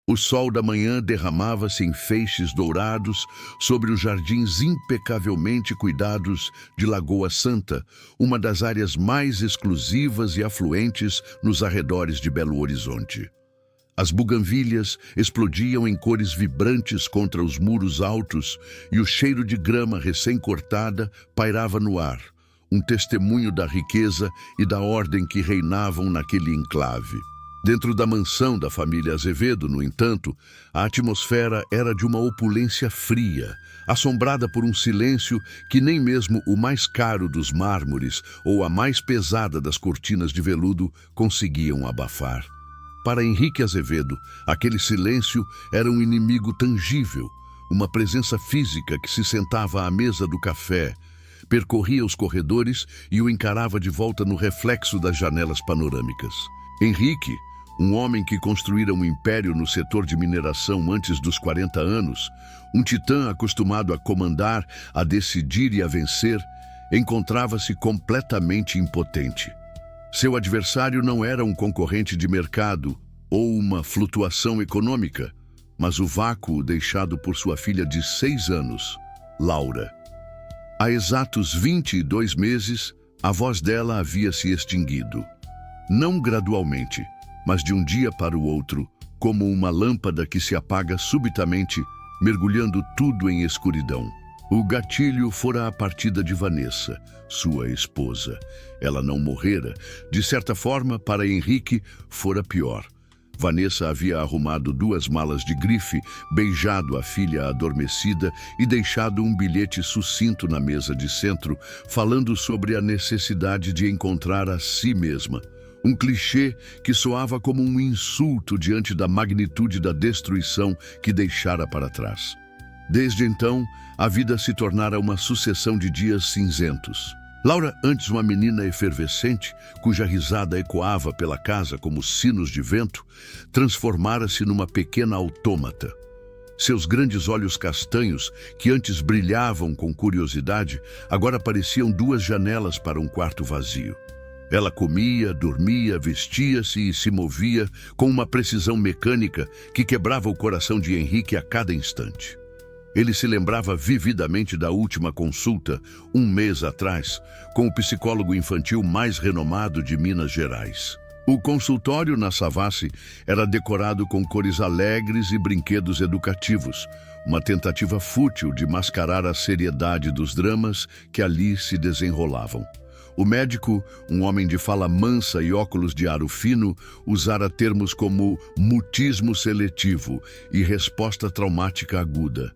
O sol da manhã derramava-se em feixes dourados sobre os jardins impecavelmente cuidados de Lagoa Santa, uma das áreas mais exclusivas e afluentes nos arredores de Belo Horizonte. As buganvílias explodiam em cores vibrantes contra os muros altos e o cheiro de grama recém-cortada pairava no ar, um testemunho da riqueza e da ordem que reinavam naquele enclave. Dentro da mansão da família Azevedo, no entanto, a atmosfera era de uma opulência fria, assombrada por um silêncio que nem mesmo o mais caro dos mármores ou a mais pesada das cortinas de veludo conseguiam abafar. Para Henrique Azevedo, aquele silêncio era um inimigo tangível, uma presença física que se sentava à mesa do café, percorria os corredores e o encarava de volta no reflexo das janelas panorâmicas. Henrique, um homem que construíra um império no setor de mineração antes dos 40 anos, um titã acostumado a comandar, a decidir e a vencer, encontrava-se completamente impotente. Seu adversário não era um concorrente de mercado ou uma flutuação econômica, mas o vácuo deixado por sua filha de 6 anos, Laura. Há exatos 22 meses, a voz dela havia se extinguido. Não gradualmente, mas de um dia para o outro, como uma lâmpada que se apaga subitamente, mergulhando tudo em escuridão. O gatilho fora a partida de Vanessa, sua esposa. Ela não morrera. De certa forma, para Henrique, fora pior. Vanessa havia arrumado 2 malas de grife, beijado a filha adormecida e deixado um bilhete sucinto na mesa de centro, falando sobre a necessidade de encontrar a si mesma. Um clichê que soava como um insulto diante da magnitude da destruição que deixara para trás. Desde então, a vida se tornara uma sucessão de dias cinzentos. Laura, antes uma menina efervescente, cuja risada ecoava pela casa como sinos de vento, transformara-se numa pequena autômata. Seus grandes olhos castanhos, que antes brilhavam com curiosidade, agora pareciam 2 janelas para um quarto vazio. Ela comia, dormia, vestia-se e se movia com uma precisão mecânica que quebrava o coração de Henrique a cada instante. Ele se lembrava vividamente da última consulta, 1 mês atrás, com o psicólogo infantil mais renomado de Minas Gerais. O consultório na Savassi era decorado com cores alegres e brinquedos educativos, uma tentativa fútil de mascarar a seriedade dos dramas que ali se desenrolavam. O médico, um homem de fala mansa e óculos de aro fino, usara termos como mutismo seletivo e resposta traumática aguda.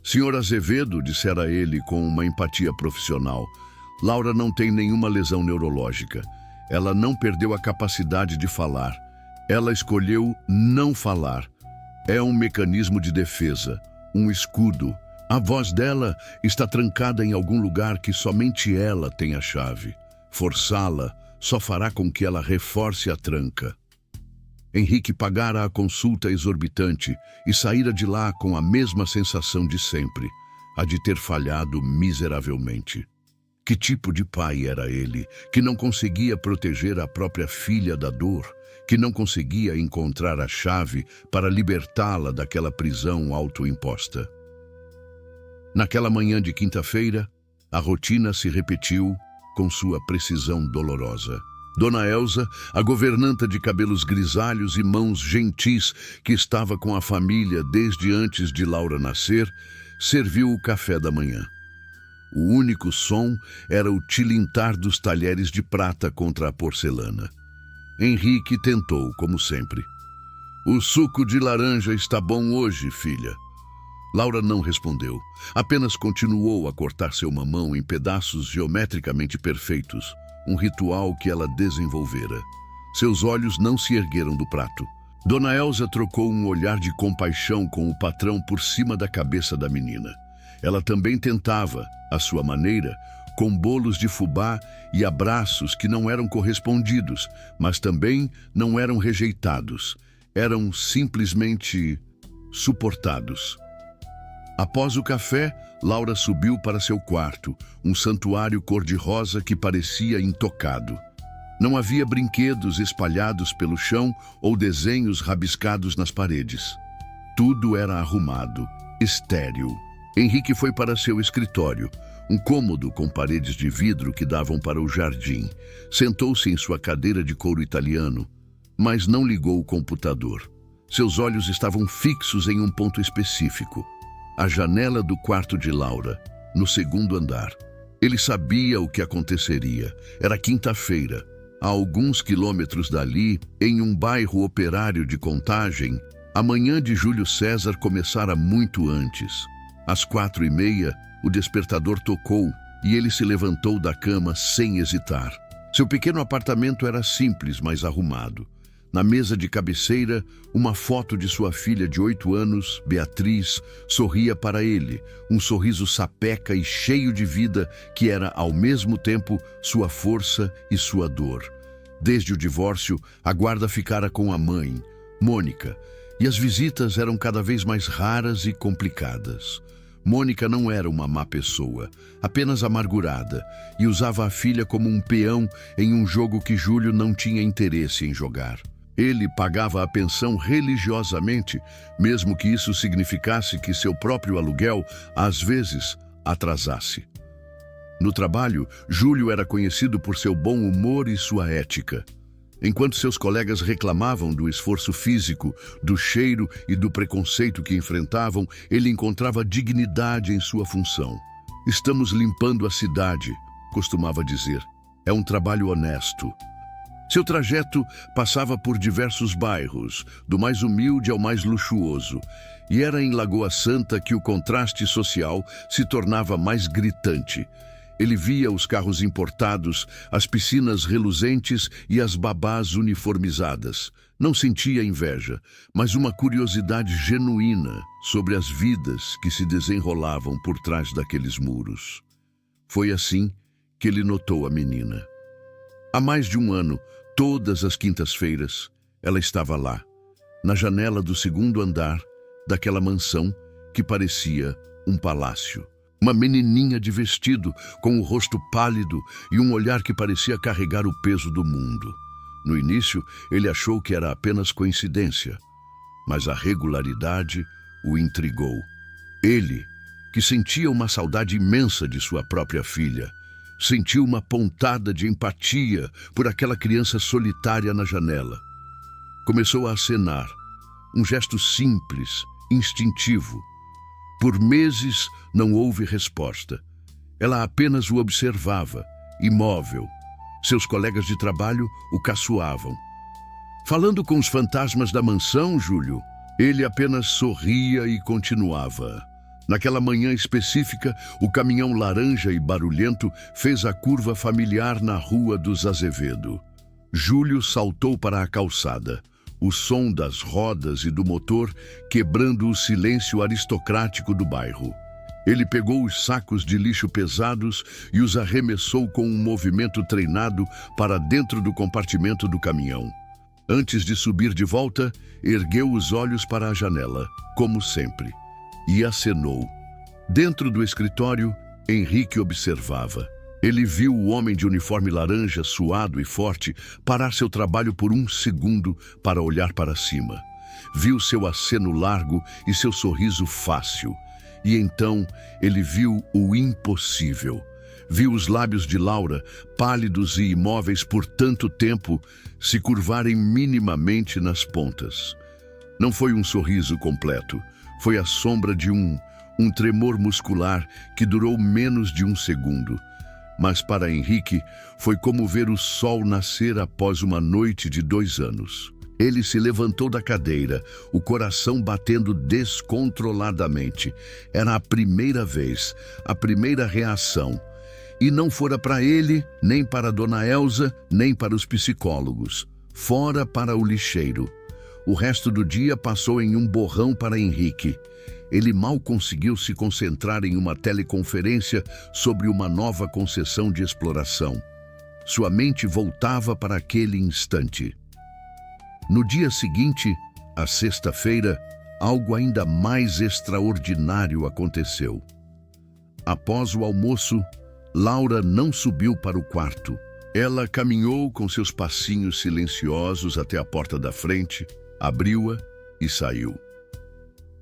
Senhor Azevedo, dissera ele com uma empatia profissional, Laura não tem nenhuma lesão neurológica. Ela não perdeu a capacidade de falar. Ela escolheu não falar. É um mecanismo de defesa, um escudo. A voz dela está trancada em algum lugar que somente ela tem a chave. Forçá-la só fará com que ela reforce a tranca. Henrique pagara a consulta exorbitante e saíra de lá com a mesma sensação de sempre, a de ter falhado miseravelmente. Que tipo de pai era ele, que não conseguia proteger a própria filha da dor, que não conseguia encontrar a chave para libertá-la daquela prisão autoimposta? Naquela manhã de quinta-feira, a rotina se repetiu com sua precisão dolorosa. Dona Elza, a governanta de cabelos grisalhos e mãos gentis que estava com a família desde antes de Laura nascer, serviu o café da manhã. O único som era o tilintar dos talheres de prata contra a porcelana. Henrique tentou, como sempre. "O suco de laranja está bom hoje, filha." Laura não respondeu, apenas continuou a cortar seu mamão em pedaços geometricamente perfeitos, um ritual que ela desenvolvera. Seus olhos não se ergueram do prato. Dona Elza trocou um olhar de compaixão com o patrão por cima da cabeça da menina. Ela também tentava, à sua maneira, com bolos de fubá e abraços que não eram correspondidos, mas também não eram rejeitados. Eram simplesmente suportados. Após o café, Laura subiu para seu quarto, um santuário cor-de-rosa que parecia intocado. Não havia brinquedos espalhados pelo chão ou desenhos rabiscados nas paredes. Tudo era arrumado, estéril. Henrique foi para seu escritório, um cômodo com paredes de vidro que davam para o jardim. Sentou-se em sua cadeira de couro italiano, mas não ligou o computador. Seus olhos estavam fixos em um ponto específico, a janela do quarto de Laura, no segundo andar. Ele sabia o que aconteceria. Era quinta-feira. A alguns quilômetros dali, em um bairro operário de Contagem, a manhã de Júlio César começara muito antes. Às 4h30, o despertador tocou e ele se levantou da cama sem hesitar. Seu pequeno apartamento era simples, mas arrumado. Na mesa de cabeceira, uma foto de sua filha de 8 anos, Beatriz, sorria para ele, um sorriso sapeca e cheio de vida que era, ao mesmo tempo, sua força e sua dor. Desde o divórcio, a guarda ficara com a mãe, Mônica, e as visitas eram cada vez mais raras e complicadas. Mônica não era uma má pessoa, apenas amargurada, e usava a filha como um peão em um jogo que Júlio não tinha interesse em jogar. Ele pagava a pensão religiosamente, mesmo que isso significasse que seu próprio aluguel, às vezes, atrasasse. No trabalho, Júlio era conhecido por seu bom humor e sua ética. Enquanto seus colegas reclamavam do esforço físico, do cheiro e do preconceito que enfrentavam, ele encontrava dignidade em sua função. "Estamos limpando a cidade", costumava dizer. "É um trabalho honesto." Seu trajeto passava por diversos bairros, do mais humilde ao mais luxuoso, e era em Lagoa Santa que o contraste social se tornava mais gritante. Ele via os carros importados, as piscinas reluzentes e as babás uniformizadas. Não sentia inveja, mas uma curiosidade genuína sobre as vidas que se desenrolavam por trás daqueles muros. Foi assim que ele notou a menina. Há mais de um ano, todas as quintas-feiras, ela estava lá, na janela do segundo andar daquela mansão que parecia um palácio. Uma menininha de vestido, com o rosto pálido e um olhar que parecia carregar o peso do mundo. No início, ele achou que era apenas coincidência, mas a regularidade o intrigou. Ele, que sentia uma saudade imensa de sua própria filha, sentiu uma pontada de empatia por aquela criança solitária na janela. Começou a acenar, um gesto simples, instintivo. Por meses não houve resposta. Ela apenas o observava, imóvel. Seus colegas de trabalho o caçoavam. "Falando com os fantasmas da mansão, Júlio?" Ele apenas sorria e continuava. Naquela manhã específica, o caminhão laranja e barulhento fez a curva familiar na Rua dos Azevedo. Júlio saltou para a calçada, o som das rodas e do motor quebrando o silêncio aristocrático do bairro. Ele pegou os sacos de lixo pesados e os arremessou com um movimento treinado para dentro do compartimento do caminhão. Antes de subir de volta, ergueu os olhos para a janela, como sempre, e acenou. Dentro do escritório, Henrique observava. Ele viu o homem de uniforme laranja, suado e forte, parar seu trabalho por um segundo para olhar para cima. Viu seu aceno largo e seu sorriso fácil. E então ele viu o impossível. Viu os lábios de Laura, pálidos e imóveis por tanto tempo, se curvarem minimamente nas pontas. Não foi um sorriso completo. Foi a sombra de um tremor muscular que durou menos de um segundo. Mas para Henrique, foi como ver o sol nascer após uma noite de 2 anos. Ele se levantou da cadeira, o coração batendo descontroladamente. Era a primeira vez, a primeira reação. E não fora para ele, nem para Dona Elza, nem para os psicólogos. Fora para o lixeiro. O resto do dia passou em um borrão para Henrique. Ele mal conseguiu se concentrar em uma teleconferência sobre uma nova concessão de exploração. Sua mente voltava para aquele instante. No dia seguinte, a sexta-feira, algo ainda mais extraordinário aconteceu. Após o almoço, Laura não subiu para o quarto. Ela caminhou com seus passinhos silenciosos até a porta da frente, abriu-a e saiu.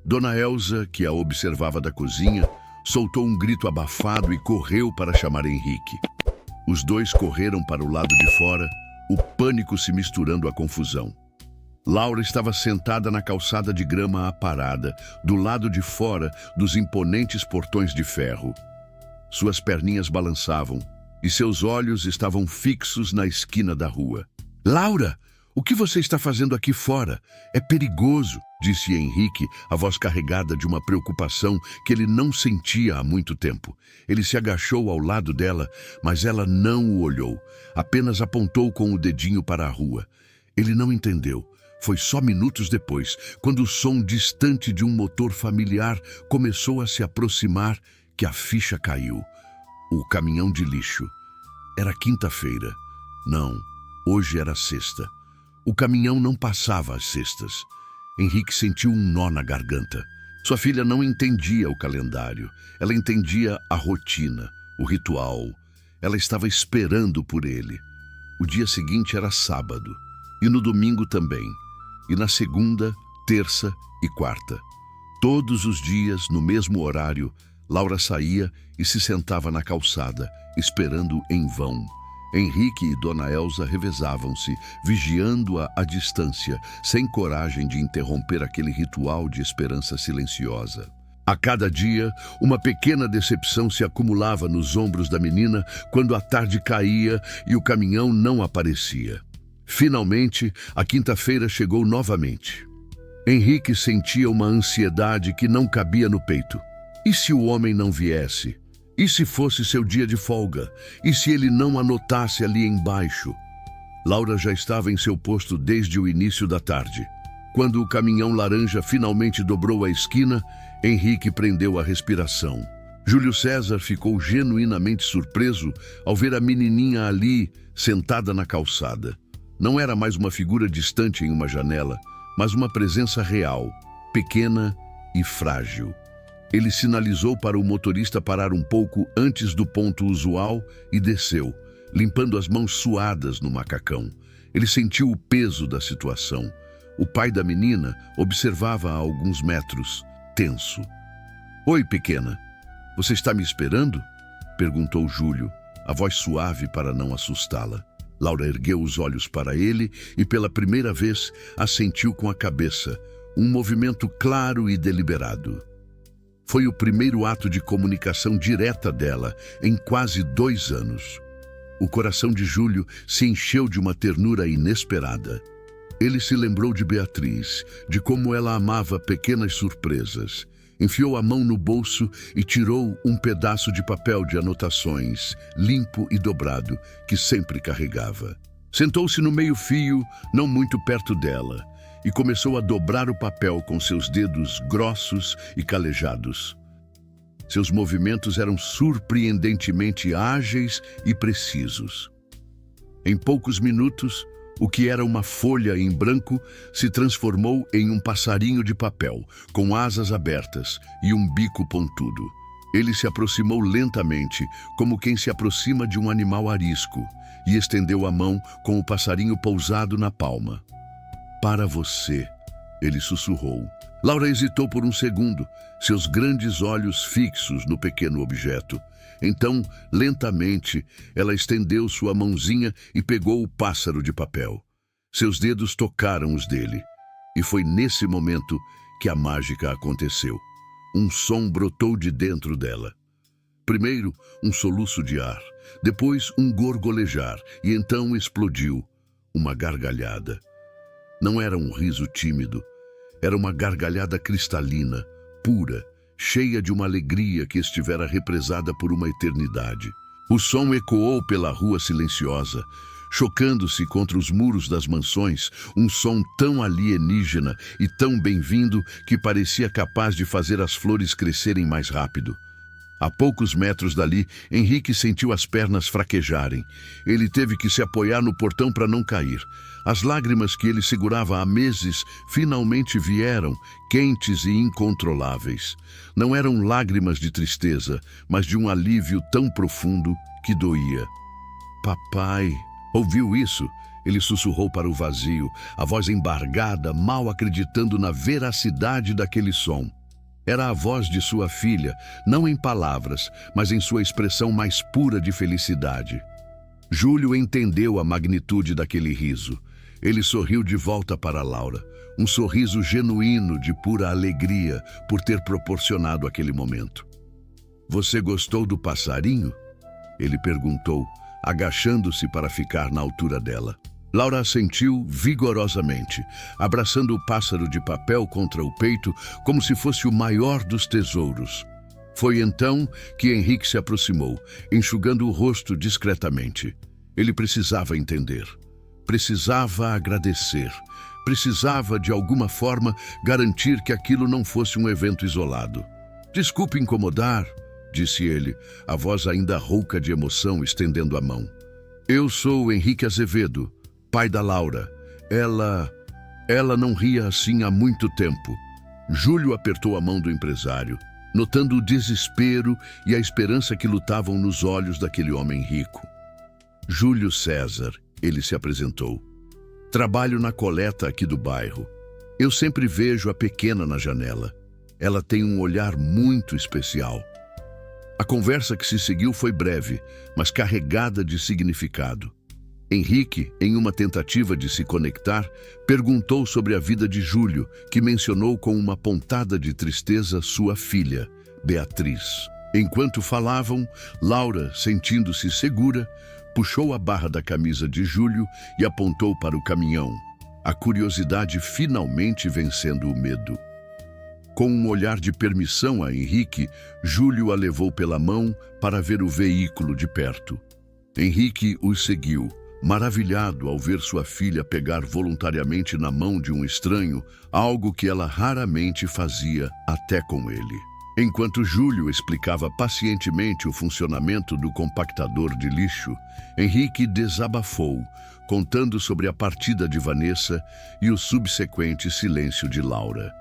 Dona Elsa, que a observava da cozinha, soltou um grito abafado e correu para chamar Henrique. Os dois correram para o lado de fora, o pânico se misturando à confusão. Laura estava sentada na calçada de grama aparada, do lado de fora dos imponentes portões de ferro. Suas perninhas balançavam e seus olhos estavam fixos na esquina da rua. "Laura, o que você está fazendo aqui fora? É perigoso", disse Henrique, a voz carregada de uma preocupação que ele não sentia há muito tempo. Ele se agachou ao lado dela, mas ela não o olhou, apenas apontou com o dedinho para a rua. Ele não entendeu. Foi só minutos depois, quando o som distante de um motor familiar começou a se aproximar, que a ficha caiu. O caminhão de lixo. Era quinta-feira. Não, hoje era sexta. O caminhão não passava às sextas. Henrique sentiu um nó na garganta. Sua filha não entendia o calendário. Ela entendia a rotina, o ritual. Ela estava esperando por ele. O dia seguinte era sábado. E no domingo também. E na segunda, terça e quarta. Todos os dias, no mesmo horário, Laura saía e se sentava na calçada, esperando em vão. Henrique e Dona Elsa revezavam-se, vigiando-a à distância, sem coragem de interromper aquele ritual de esperança silenciosa. A cada dia, uma pequena decepção se acumulava nos ombros da menina quando a tarde caía e o caminhão não aparecia. Finalmente, a quinta-feira chegou novamente. Henrique sentia uma ansiedade que não cabia no peito. E se o homem não viesse? E se fosse seu dia de folga? E se ele não anotasse ali embaixo? Laura já estava em seu posto desde o início da tarde. Quando o caminhão laranja finalmente dobrou a esquina, Henrique prendeu a respiração. Júlio César ficou genuinamente surpreso ao ver a menininha ali, sentada na calçada. Não era mais uma figura distante em uma janela, mas uma presença real, pequena e frágil. Ele sinalizou para o motorista parar um pouco antes do ponto usual e desceu, limpando as mãos suadas no macacão. Ele sentiu o peso da situação. O pai da menina observava a alguns metros, tenso. "Oi, pequena. Você está me esperando?" perguntou Júlio, a voz suave para não assustá-la. Laura ergueu os olhos para ele e pela primeira vez assentiu com a cabeça, um movimento claro e deliberado. Foi o primeiro ato de comunicação direta dela em quase 2 anos. O coração de Júlio se encheu de uma ternura inesperada. Ele se lembrou de Beatriz, de como ela amava pequenas surpresas. Enfiou a mão no bolso e tirou um pedaço de papel de anotações, limpo e dobrado, que sempre carregava. Sentou-se no meio-fio, não muito perto dela, e começou a dobrar o papel com seus dedos grossos e calejados. Seus movimentos eram surpreendentemente ágeis e precisos. Em poucos minutos, o que era uma folha em branco se transformou em um passarinho de papel, com asas abertas e um bico pontudo. Ele se aproximou lentamente, como quem se aproxima de um animal arisco, e estendeu a mão com o passarinho pousado na palma. "Para você", ele sussurrou. Laura hesitou por um segundo, seus grandes olhos fixos no pequeno objeto. Então, lentamente, ela estendeu sua mãozinha e pegou o pássaro de papel. Seus dedos tocaram os dele. E foi nesse momento que a mágica aconteceu. Um som brotou de dentro dela. Primeiro, um soluço de ar. Depois, um gorgolejar. E então explodiu. Uma gargalhada. Não era um riso tímido. Era uma gargalhada cristalina, pura, cheia de uma alegria que estivera represada por uma eternidade. O som ecoou pela rua silenciosa, chocando-se contra os muros das mansões, um som tão alienígena e tão bem-vindo que parecia capaz de fazer as flores crescerem mais rápido. A poucos metros dali, Henrique sentiu as pernas fraquejarem. Ele teve que se apoiar no portão para não cair. As lágrimas que ele segurava há meses finalmente vieram, quentes e incontroláveis. Não eram lágrimas de tristeza, mas de um alívio tão profundo que doía. "Papai!" Ouviu isso? Ele sussurrou para o vazio, a voz embargada, mal acreditando na veracidade daquele som. Era a voz de sua filha, não em palavras, mas em sua expressão mais pura de felicidade. Júlio entendeu a magnitude daquele riso. Ele sorriu de volta para Laura, um sorriso genuíno de pura alegria por ter proporcionado aquele momento. "Você gostou do passarinho?" ele perguntou, agachando-se para ficar na altura dela. Laura assentiu vigorosamente, abraçando o pássaro de papel contra o peito como se fosse o maior dos tesouros. Foi então que Henrique se aproximou, enxugando o rosto discretamente. Ele precisava entender, precisava agradecer, precisava, de alguma forma, garantir que aquilo não fosse um evento isolado. "Desculpe incomodar", disse ele, a voz ainda rouca de emoção, estendendo a mão. "Eu sou Henrique Azevedo, pai da Laura. Ela não ria assim há muito tempo." Júlio apertou a mão do empresário, notando o desespero e a esperança que lutavam nos olhos daquele homem rico. "Júlio César", ele se apresentou. "Trabalho na coleta aqui do bairro. Eu sempre vejo a pequena na janela. Ela tem um olhar muito especial." A conversa que se seguiu foi breve, mas carregada de significado. Henrique, em uma tentativa de se conectar, perguntou sobre a vida de Júlio, que mencionou com uma pontada de tristeza sua filha, Beatriz. Enquanto falavam, Laura, sentindo-se segura, puxou a barra da camisa de Júlio e apontou para o caminhão, a curiosidade finalmente vencendo o medo. Com um olhar de permissão a Henrique, Júlio a levou pela mão para ver o veículo de perto. Henrique os seguiu, maravilhado ao ver sua filha pegar voluntariamente na mão de um estranho, algo que ela raramente fazia até com ele. Enquanto Júlio explicava pacientemente o funcionamento do compactador de lixo, Henrique desabafou, contando sobre a partida de Vanessa e o subsequente silêncio de Laura.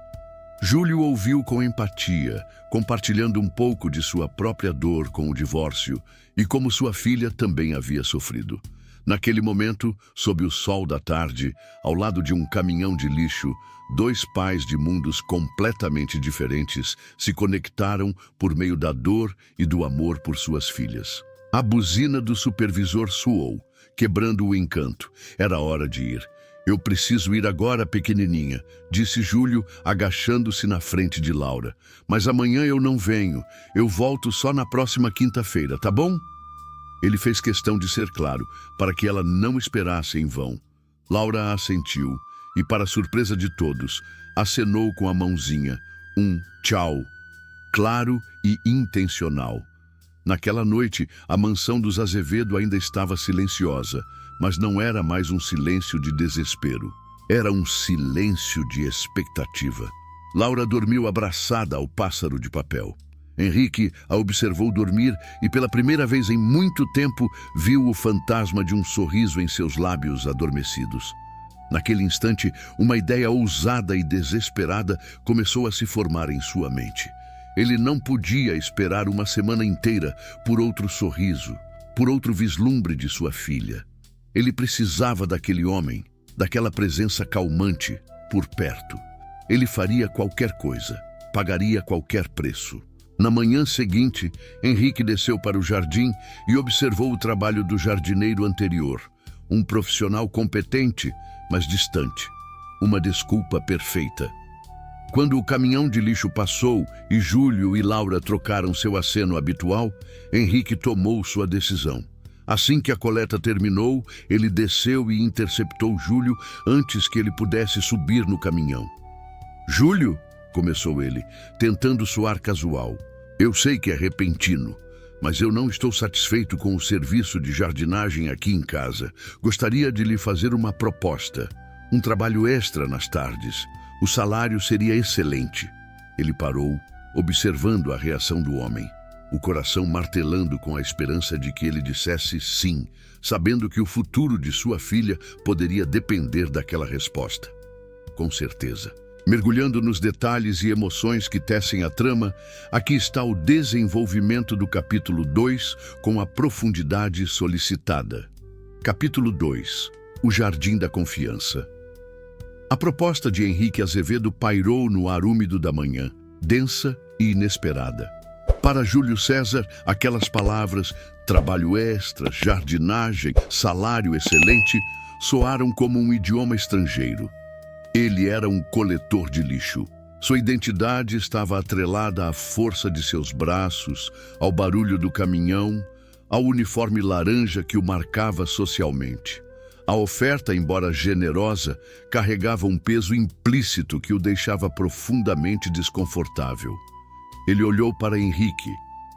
Júlio ouviu com empatia, compartilhando um pouco de sua própria dor com o divórcio e como sua filha também havia sofrido. Naquele momento, sob o sol da tarde, ao lado de um caminhão de lixo, dois pais de mundos completamente diferentes se conectaram por meio da dor e do amor por suas filhas. A buzina do supervisor soou, quebrando o encanto. Era hora de ir. "Eu preciso ir agora, pequenininha", disse Júlio, agachando-se na frente de Laura. "Mas amanhã eu não venho. Eu volto só na próxima quinta-feira, tá bom?" Ele fez questão de ser claro, para que ela não esperasse em vão. Laura assentiu e, para surpresa de todos, acenou com a mãozinha, um tchau, claro e intencional. Naquela noite, a mansão dos Azevedo ainda estava silenciosa, mas não era mais um silêncio de desespero. Era um silêncio de expectativa. Laura dormiu abraçada ao pássaro de papel. Henrique a observou dormir e, pela primeira vez em muito tempo, viu o fantasma de um sorriso em seus lábios adormecidos. Naquele instante, uma ideia ousada e desesperada começou a se formar em sua mente. Ele não podia esperar uma semana inteira por outro sorriso, por outro vislumbre de sua filha. Ele precisava daquele homem, daquela presença calmante, por perto. Ele faria qualquer coisa, pagaria qualquer preço. Na manhã seguinte, Henrique desceu para o jardim e observou o trabalho do jardineiro anterior, um profissional competente, mas distante. Uma desculpa perfeita. Quando o caminhão de lixo passou e Júlio e Laura trocaram seu aceno habitual, Henrique tomou sua decisão. Assim que a coleta terminou, ele desceu e interceptou Júlio antes que ele pudesse subir no caminhão. "Júlio", começou ele, tentando soar casual. "Eu sei que é repentino, mas eu não estou satisfeito com o serviço de jardinagem aqui em casa. Gostaria de lhe fazer uma proposta. Um trabalho extra nas tardes. O salário seria excelente." Ele parou, observando a reação do homem, o coração martelando com a esperança de que ele dissesse sim, sabendo que o futuro de sua filha poderia depender daquela resposta. Com certeza. Mergulhando nos detalhes e emoções que tecem a trama, aqui está o desenvolvimento do capítulo 2 com a profundidade solicitada. Capítulo 2. o Jardim da Confiança. A proposta de Henrique Azevedo pairou no ar úmido da manhã, densa e inesperada. Para Júlio César, aquelas palavras, trabalho extra, jardinagem, salário excelente, soaram como um idioma estrangeiro. Ele era um coletor de lixo. Sua identidade estava atrelada à força de seus braços, ao barulho do caminhão, ao uniforme laranja que o marcava socialmente. A oferta, embora generosa, carregava um peso implícito que o deixava profundamente desconfortável. Ele olhou para Henrique,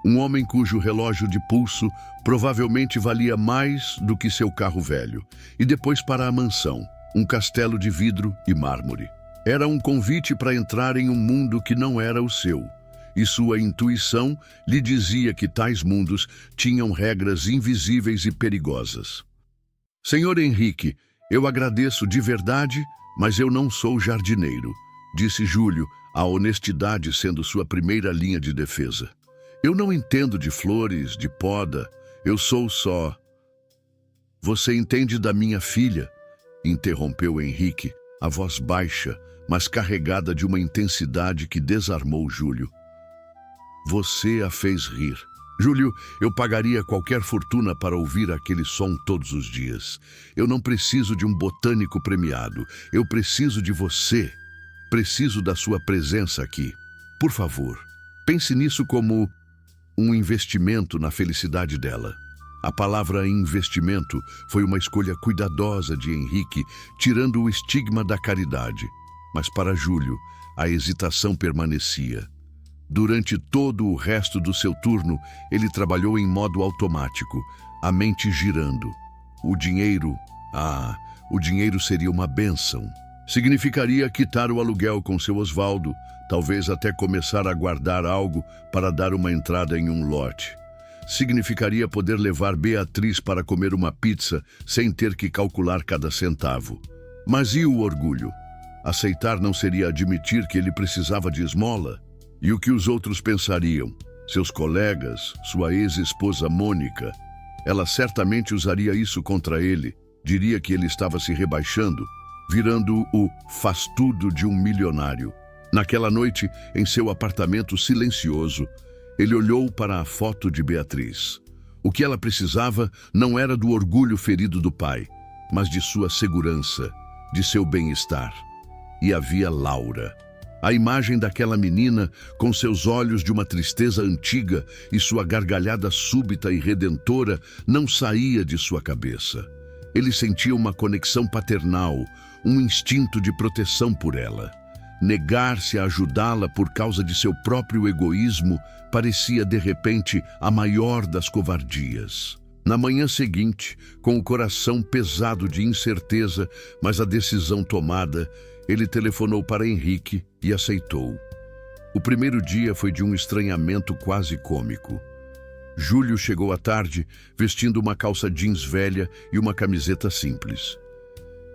um homem cujo relógio de pulso provavelmente valia mais do que seu carro velho, e depois para a mansão, um castelo de vidro e mármore. Era um convite para entrar em um mundo que não era o seu, e sua intuição lhe dizia que tais mundos tinham regras invisíveis e perigosas. Senhor Henrique, eu agradeço de verdade, mas eu não sou jardineiro, disse Júlio, a honestidade sendo sua primeira linha de defesa. Eu não entendo de flores, de poda, eu sou só... Você entende da minha filha? Interrompeu Henrique, a voz baixa, mas carregada de uma intensidade que desarmou Júlio. Você a fez rir. Júlio, eu pagaria qualquer fortuna para ouvir aquele som todos os dias. Eu não preciso de um botânico premiado. Eu preciso de você. Preciso da sua presença aqui. Por favor, pense nisso como um investimento na felicidade dela. A palavra investimento foi uma escolha cuidadosa de Henrique, tirando o estigma da caridade. Mas para Júlio, a hesitação permanecia. Durante todo o resto do seu turno, ele trabalhou em modo automático, a mente girando. O dinheiro seria uma bênção. Significaria quitar o aluguel com seu Osvaldo, talvez até começar a guardar algo para dar uma entrada em um lote. Significaria poder levar Beatriz para comer uma pizza sem ter que calcular cada centavo. Mas e o orgulho? Aceitar não seria admitir que ele precisava de esmola? E o que os outros pensariam? Seus colegas, sua ex-esposa Mônica? Ela certamente usaria isso contra ele, diria que ele estava se rebaixando, virando o faz-tudo de um milionário. Naquela noite, em seu apartamento silencioso, ele olhou para a foto de Beatriz. O que ela precisava não era do orgulho ferido do pai, mas de sua segurança, de seu bem-estar. E havia Laura. A imagem daquela menina, com seus olhos de uma tristeza antiga e sua gargalhada súbita e redentora, não saía de sua cabeça. Ele sentia uma conexão paternal, um instinto de proteção por ela. Negar-se a ajudá-la por causa de seu próprio egoísmo parecia, de repente, a maior das covardias. Na manhã seguinte, com o coração pesado de incerteza, mas a decisão tomada, ele telefonou para Henrique e aceitou. O primeiro dia foi de um estranhamento quase cômico. Júlio chegou à tarde, vestindo uma calça jeans velha e uma camiseta simples.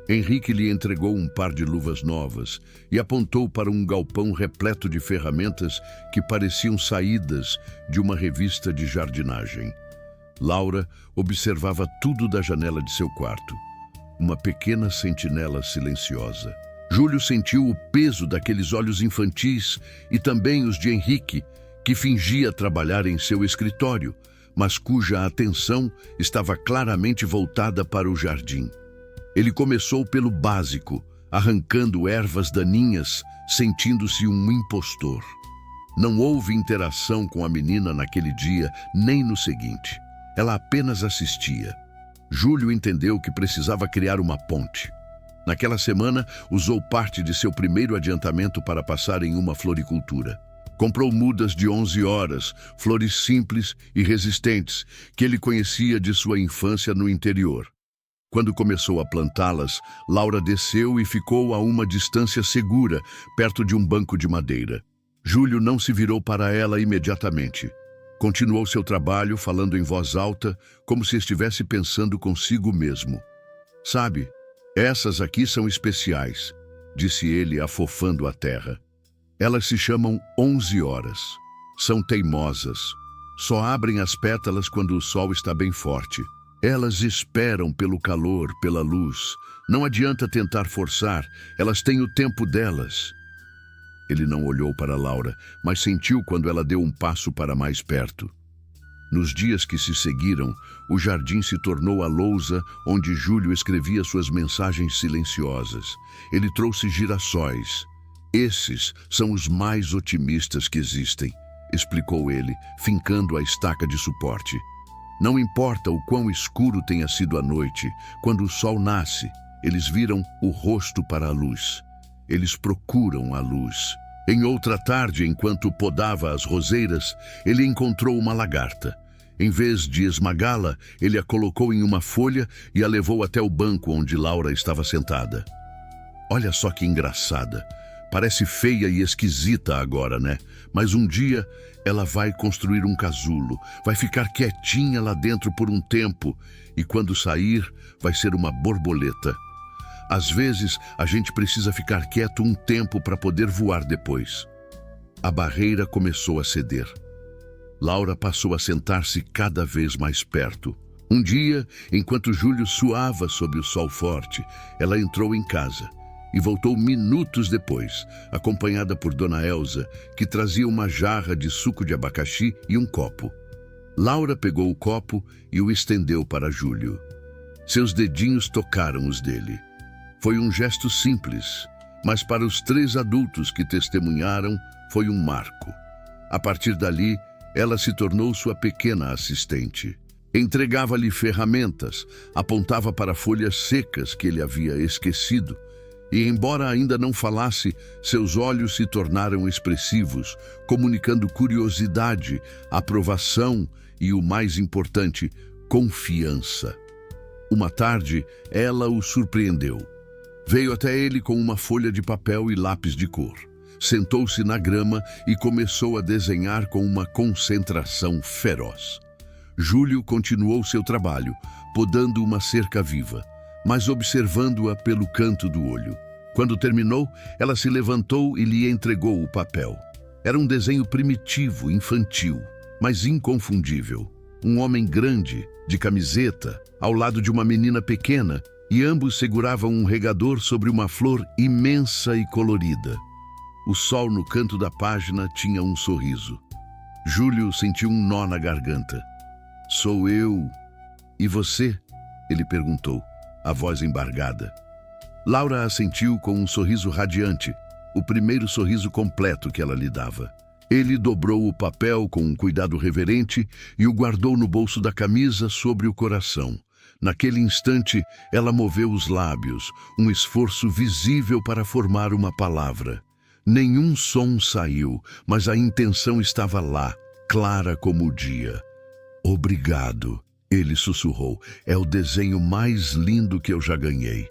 Henrique lhe entregou um par de luvas novas e apontou para um galpão repleto de ferramentas que pareciam saídas de uma revista de jardinagem. Laura observava tudo da janela de seu quarto, uma pequena sentinela silenciosa. Júlio sentiu o peso daqueles olhos infantis e também os de Henrique, que fingia trabalhar em seu escritório, mas cuja atenção estava claramente voltada para o jardim. Ele começou pelo básico, arrancando ervas daninhas, sentindo-se um impostor. Não houve interação com a menina naquele dia, nem no seguinte. Ela apenas assistia. Júlio entendeu que precisava criar uma ponte. Naquela semana, usou parte de seu primeiro adiantamento para passar em uma floricultura. Comprou mudas de 11 horas, flores simples e resistentes, que ele conhecia de sua infância no interior. Quando começou a plantá-las, Laura desceu e ficou a uma distância segura, perto de um banco de madeira. Júlio não se virou para ela imediatamente. Continuou seu trabalho, falando em voz alta, como se estivesse pensando consigo mesmo. Sabe, essas aqui são especiais, disse ele, afofando a terra. Elas se chamam 11 horas. São teimosas. Só abrem as pétalas quando o sol está bem forte. Elas esperam pelo calor, pela luz. Não adianta tentar forçar, elas têm o tempo delas. Ele não olhou para Laura, mas sentiu quando ela deu um passo para mais perto. Nos dias que se seguiram, o jardim se tornou a lousa onde Júlio escrevia suas mensagens silenciosas. Ele trouxe girassóis. Esses são os mais otimistas que existem, explicou ele, fincando a estaca de suporte. Não importa o quão escuro tenha sido a noite, quando o sol nasce, eles viram o rosto para a luz. Eles procuram a luz. Em outra tarde, enquanto podava as roseiras, ele encontrou uma lagarta. Em vez de esmagá-la, ele a colocou em uma folha e a levou até o banco onde Laura estava sentada. Olha só que engraçada. Parece feia e esquisita agora, né? Mas um dia ela vai construir um casulo, vai ficar quietinha lá dentro por um tempo e quando sair, vai ser uma borboleta. Às vezes, a gente precisa ficar quieto um tempo para poder voar depois. A barreira começou a ceder. Laura passou a sentar-se cada vez mais perto. Um dia, enquanto Júlio suava sob o sol forte, ela entrou em casa e voltou minutos depois, acompanhada por Dona Elza, que trazia uma jarra de suco de abacaxi e um copo. Laura pegou o copo e o estendeu para Júlio. Seus dedinhos tocaram os dele. Foi um gesto simples, mas para os 3 adultos que testemunharam, foi um marco. A partir dali, ela se tornou sua pequena assistente. Entregava-lhe ferramentas, apontava para folhas secas que ele havia esquecido, e embora ainda não falasse, seus olhos se tornaram expressivos, comunicando curiosidade, aprovação e, o mais importante, confiança. Uma tarde, ela o surpreendeu. Veio até ele com uma folha de papel e lápis de cor. Sentou-se na grama e começou a desenhar com uma concentração feroz. Júlio continuou seu trabalho, podando uma cerca viva, mas observando-a pelo canto do olho. Quando terminou, ela se levantou e lhe entregou o papel. Era um desenho primitivo, infantil, mas inconfundível. Um homem grande, de camiseta, ao lado de uma menina pequena, e ambos seguravam um regador sobre uma flor imensa e colorida. O sol no canto da página tinha um sorriso. Júlio sentiu um nó na garganta. "Sou eu. E você?" ele perguntou, a voz embargada. Laura assentiu com um sorriso radiante, o primeiro sorriso completo que ela lhe dava. Ele dobrou o papel com um cuidado reverente e o guardou no bolso da camisa sobre o coração. Naquele instante, ela moveu os lábios, um esforço visível para formar uma palavra. Nenhum som saiu, mas a intenção estava lá, clara como o dia. "Obrigado", ele sussurrou. "É o desenho mais lindo que eu já ganhei."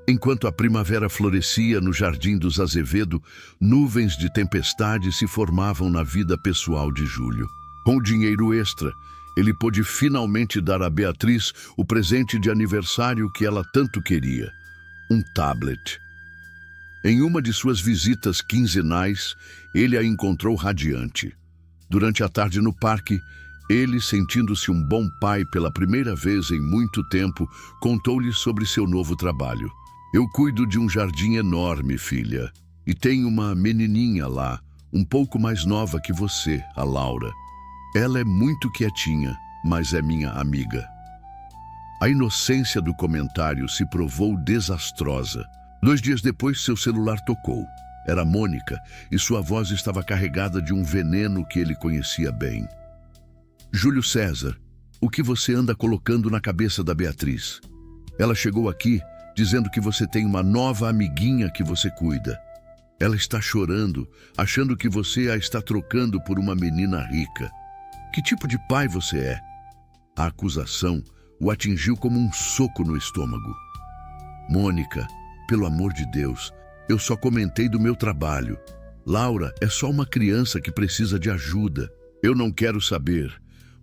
Enquanto a primavera florescia no Jardim dos Azevedo, nuvens de tempestade se formavam na vida pessoal de Júlio. Com o dinheiro extra, ele pôde finalmente dar a Beatriz o presente de aniversário que ela tanto queria, um tablet. Em uma de suas visitas quinzenais, ele a encontrou radiante. Durante a tarde no parque, ele, sentindo-se um bom pai pela primeira vez em muito tempo, contou-lhe sobre seu novo trabalho. "Eu cuido de um jardim enorme, filha, e tenho uma menininha lá, um pouco mais nova que você, a Laura. Ela é muito quietinha, mas é minha amiga." A inocência do comentário se provou desastrosa. 2 dias depois, seu celular tocou. Era Mônica, e sua voz estava carregada de um veneno que ele conhecia bem. "Júlio César, o que você anda colocando na cabeça da Beatriz? Ela chegou aqui dizendo que você tem uma nova amiguinha que você cuida. Ela está chorando, achando que você a está trocando por uma menina rica. Que tipo de pai você é?" A acusação o atingiu como um soco no estômago. "Mônica, pelo amor de Deus, eu só comentei do meu trabalho. Laura é só uma criança que precisa de ajuda. Eu não quero saber.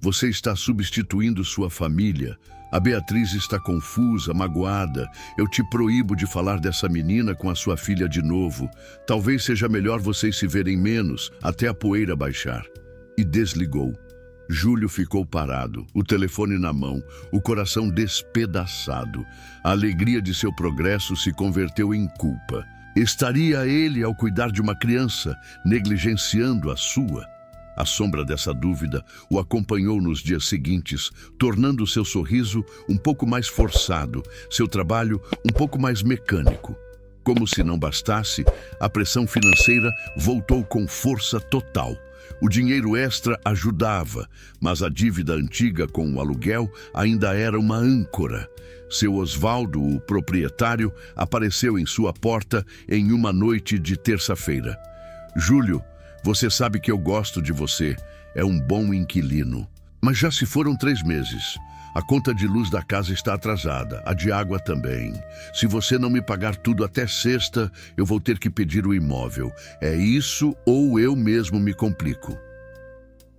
Você está substituindo sua família. A Beatriz está confusa, magoada. Eu te proíbo de falar dessa menina com a sua filha de novo. Talvez seja melhor vocês se verem menos, até a poeira baixar." E desligou. Júlio ficou parado, o telefone na mão, o coração despedaçado. A alegria de seu progresso se converteu em culpa. Estaria ele, ao cuidar de uma criança, negligenciando a sua? A sombra dessa dúvida o acompanhou nos dias seguintes, tornando seu sorriso um pouco mais forçado, seu trabalho um pouco mais mecânico. Como se não bastasse, a pressão financeira voltou com força total. O dinheiro extra ajudava, mas a dívida antiga com o aluguel ainda era uma âncora. Seu Osvaldo, o proprietário, apareceu em sua porta em uma noite de terça-feira. Júlio, você sabe que eu gosto de você, é um bom inquilino. Mas já se foram 3 meses. A conta de luz da casa está atrasada, a de água também. Se você não me pagar tudo até sexta, eu vou ter que pedir o imóvel. É isso ou eu mesmo me complico.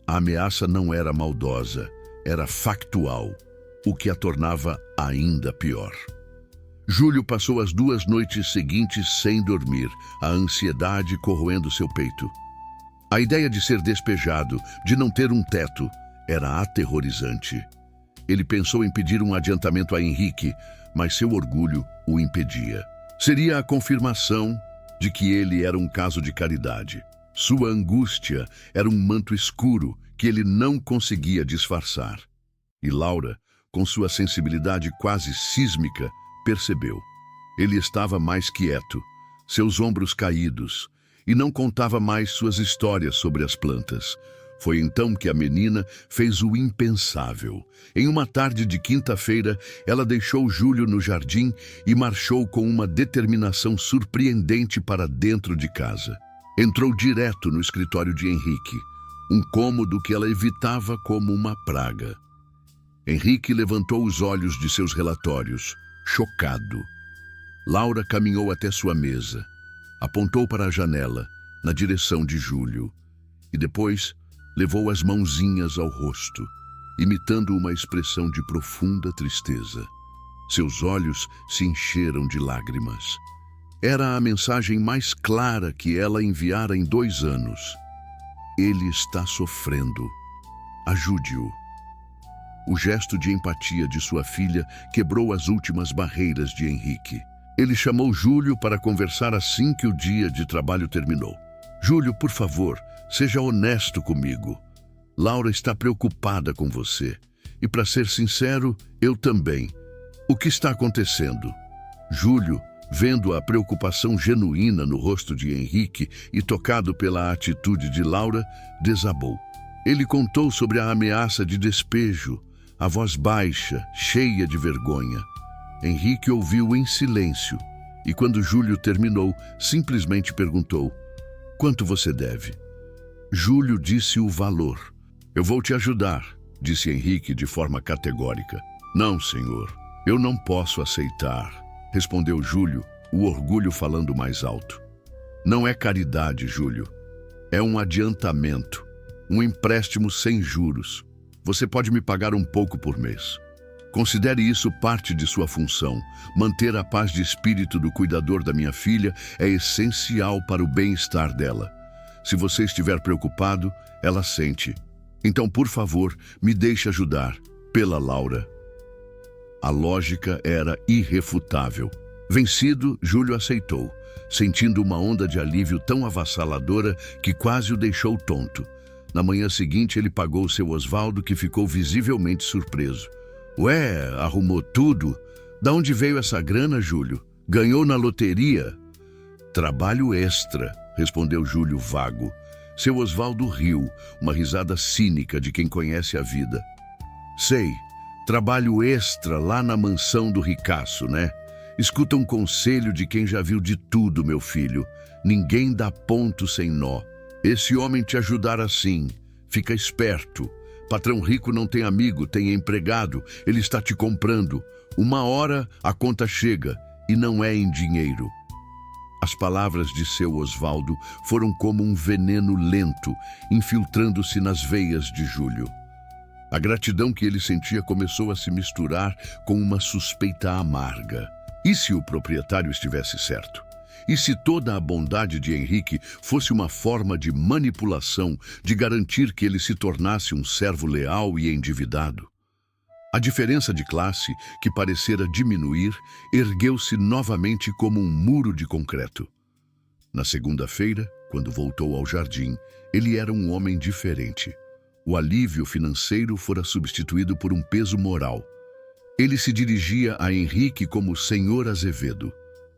A ameaça não era maldosa, era factual, o que a tornava ainda pior. Júlio passou as 2 noites seguintes sem dormir, a ansiedade corroendo seu peito. A ideia de ser despejado, de não ter um teto, era aterrorizante. Ele pensou em pedir um adiantamento a Henrique, mas seu orgulho o impedia. Seria a confirmação de que ele era um caso de caridade. Sua angústia era um manto escuro que ele não conseguia disfarçar. E Laura, com sua sensibilidade quase sísmica, percebeu. Ele estava mais quieto, seus ombros caídos, e não contava mais suas histórias sobre as plantas. Foi então que a menina fez o impensável. Em uma tarde de quinta-feira, ela deixou Júlio no jardim e marchou com uma determinação surpreendente para dentro de casa. Entrou direto no escritório de Henrique, um cômodo que ela evitava como uma praga. Henrique levantou os olhos de seus relatórios, chocado. Laura caminhou até sua mesa, apontou para a janela, na direção de Júlio, e depois levou as mãozinhas ao rosto, imitando uma expressão de profunda tristeza. Seus olhos se encheram de lágrimas. Era a mensagem mais clara que ela enviara em 2 anos. Ele está sofrendo. Ajude-o. O gesto de empatia de sua filha quebrou as últimas barreiras de Henrique. Ele chamou Júlio para conversar assim que o dia de trabalho terminou. Júlio, por favor, seja honesto comigo. Laura está preocupada com você. E, para ser sincero, eu também. O que está acontecendo? Júlio, vendo a preocupação genuína no rosto de Henrique e tocado pela atitude de Laura, desabou. Ele contou sobre a ameaça de despejo, a voz baixa, cheia de vergonha. Henrique ouviu em silêncio e, quando Júlio terminou, simplesmente perguntou: "Quanto você deve?" Júlio disse o valor. "Eu vou te ajudar", disse Henrique de forma categórica. "Não, senhor, eu não posso aceitar", respondeu Júlio, o orgulho falando mais alto. "Não é caridade, Júlio. É um adiantamento, um empréstimo sem juros. Você pode me pagar um pouco por mês. Considere isso parte de sua função. Manter a paz de espírito do cuidador da minha filha é essencial para o bem-estar dela. Se você estiver preocupado, ela sente. Então, por favor, me deixe ajudar. Pela Laura." A lógica era irrefutável. Vencido, Júlio aceitou, sentindo uma onda de alívio tão avassaladora que quase o deixou tonto. Na manhã seguinte, ele pagou seu Osvaldo, que ficou visivelmente surpreso. "Ué, arrumou tudo? Da onde veio essa grana, Júlio? Ganhou na loteria?" "Trabalho extra", respondeu Júlio vago. Seu Osvaldo riu, uma risada cínica de quem conhece a vida. "Sei, trabalho extra lá na mansão do ricaço, né? Escuta um conselho de quem já viu de tudo, meu filho. Ninguém dá ponto sem nó. Esse homem te ajudará assim. Fica esperto. Patrão rico não tem amigo, tem empregado. Ele está te comprando. Uma hora a conta chega e não é em dinheiro." As palavras de seu Osvaldo foram como um veneno lento, infiltrando-se nas veias de Júlio. A gratidão que ele sentia começou a se misturar com uma suspeita amarga. E se o proprietário estivesse certo? E se toda a bondade de Henrique fosse uma forma de manipulação, de garantir que ele se tornasse um servo leal e endividado? A diferença de classe, que parecera diminuir, ergueu-se novamente como um muro de concreto. Na segunda-feira, quando voltou ao jardim, ele era um homem diferente. O alívio financeiro fora substituído por um peso moral. Ele se dirigia a Henrique como Senhor Azevedo.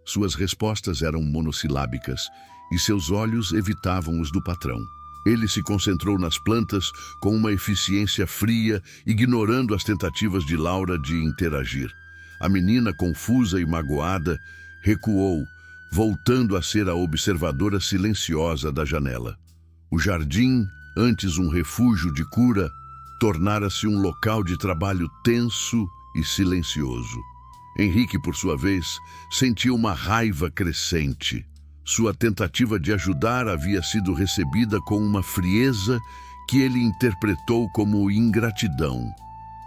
Suas respostas eram monossilábicas e seus olhos evitavam os do patrão. Ele se concentrou nas plantas com uma eficiência fria, ignorando as tentativas de Laura de interagir. A menina, confusa e magoada, recuou, voltando a ser a observadora silenciosa da janela. O jardim, antes um refúgio de cura, tornara-se um local de trabalho tenso e silencioso. Henrique, por sua vez, sentia uma raiva crescente. Sua tentativa de ajudar havia sido recebida com uma frieza que ele interpretou como ingratidão.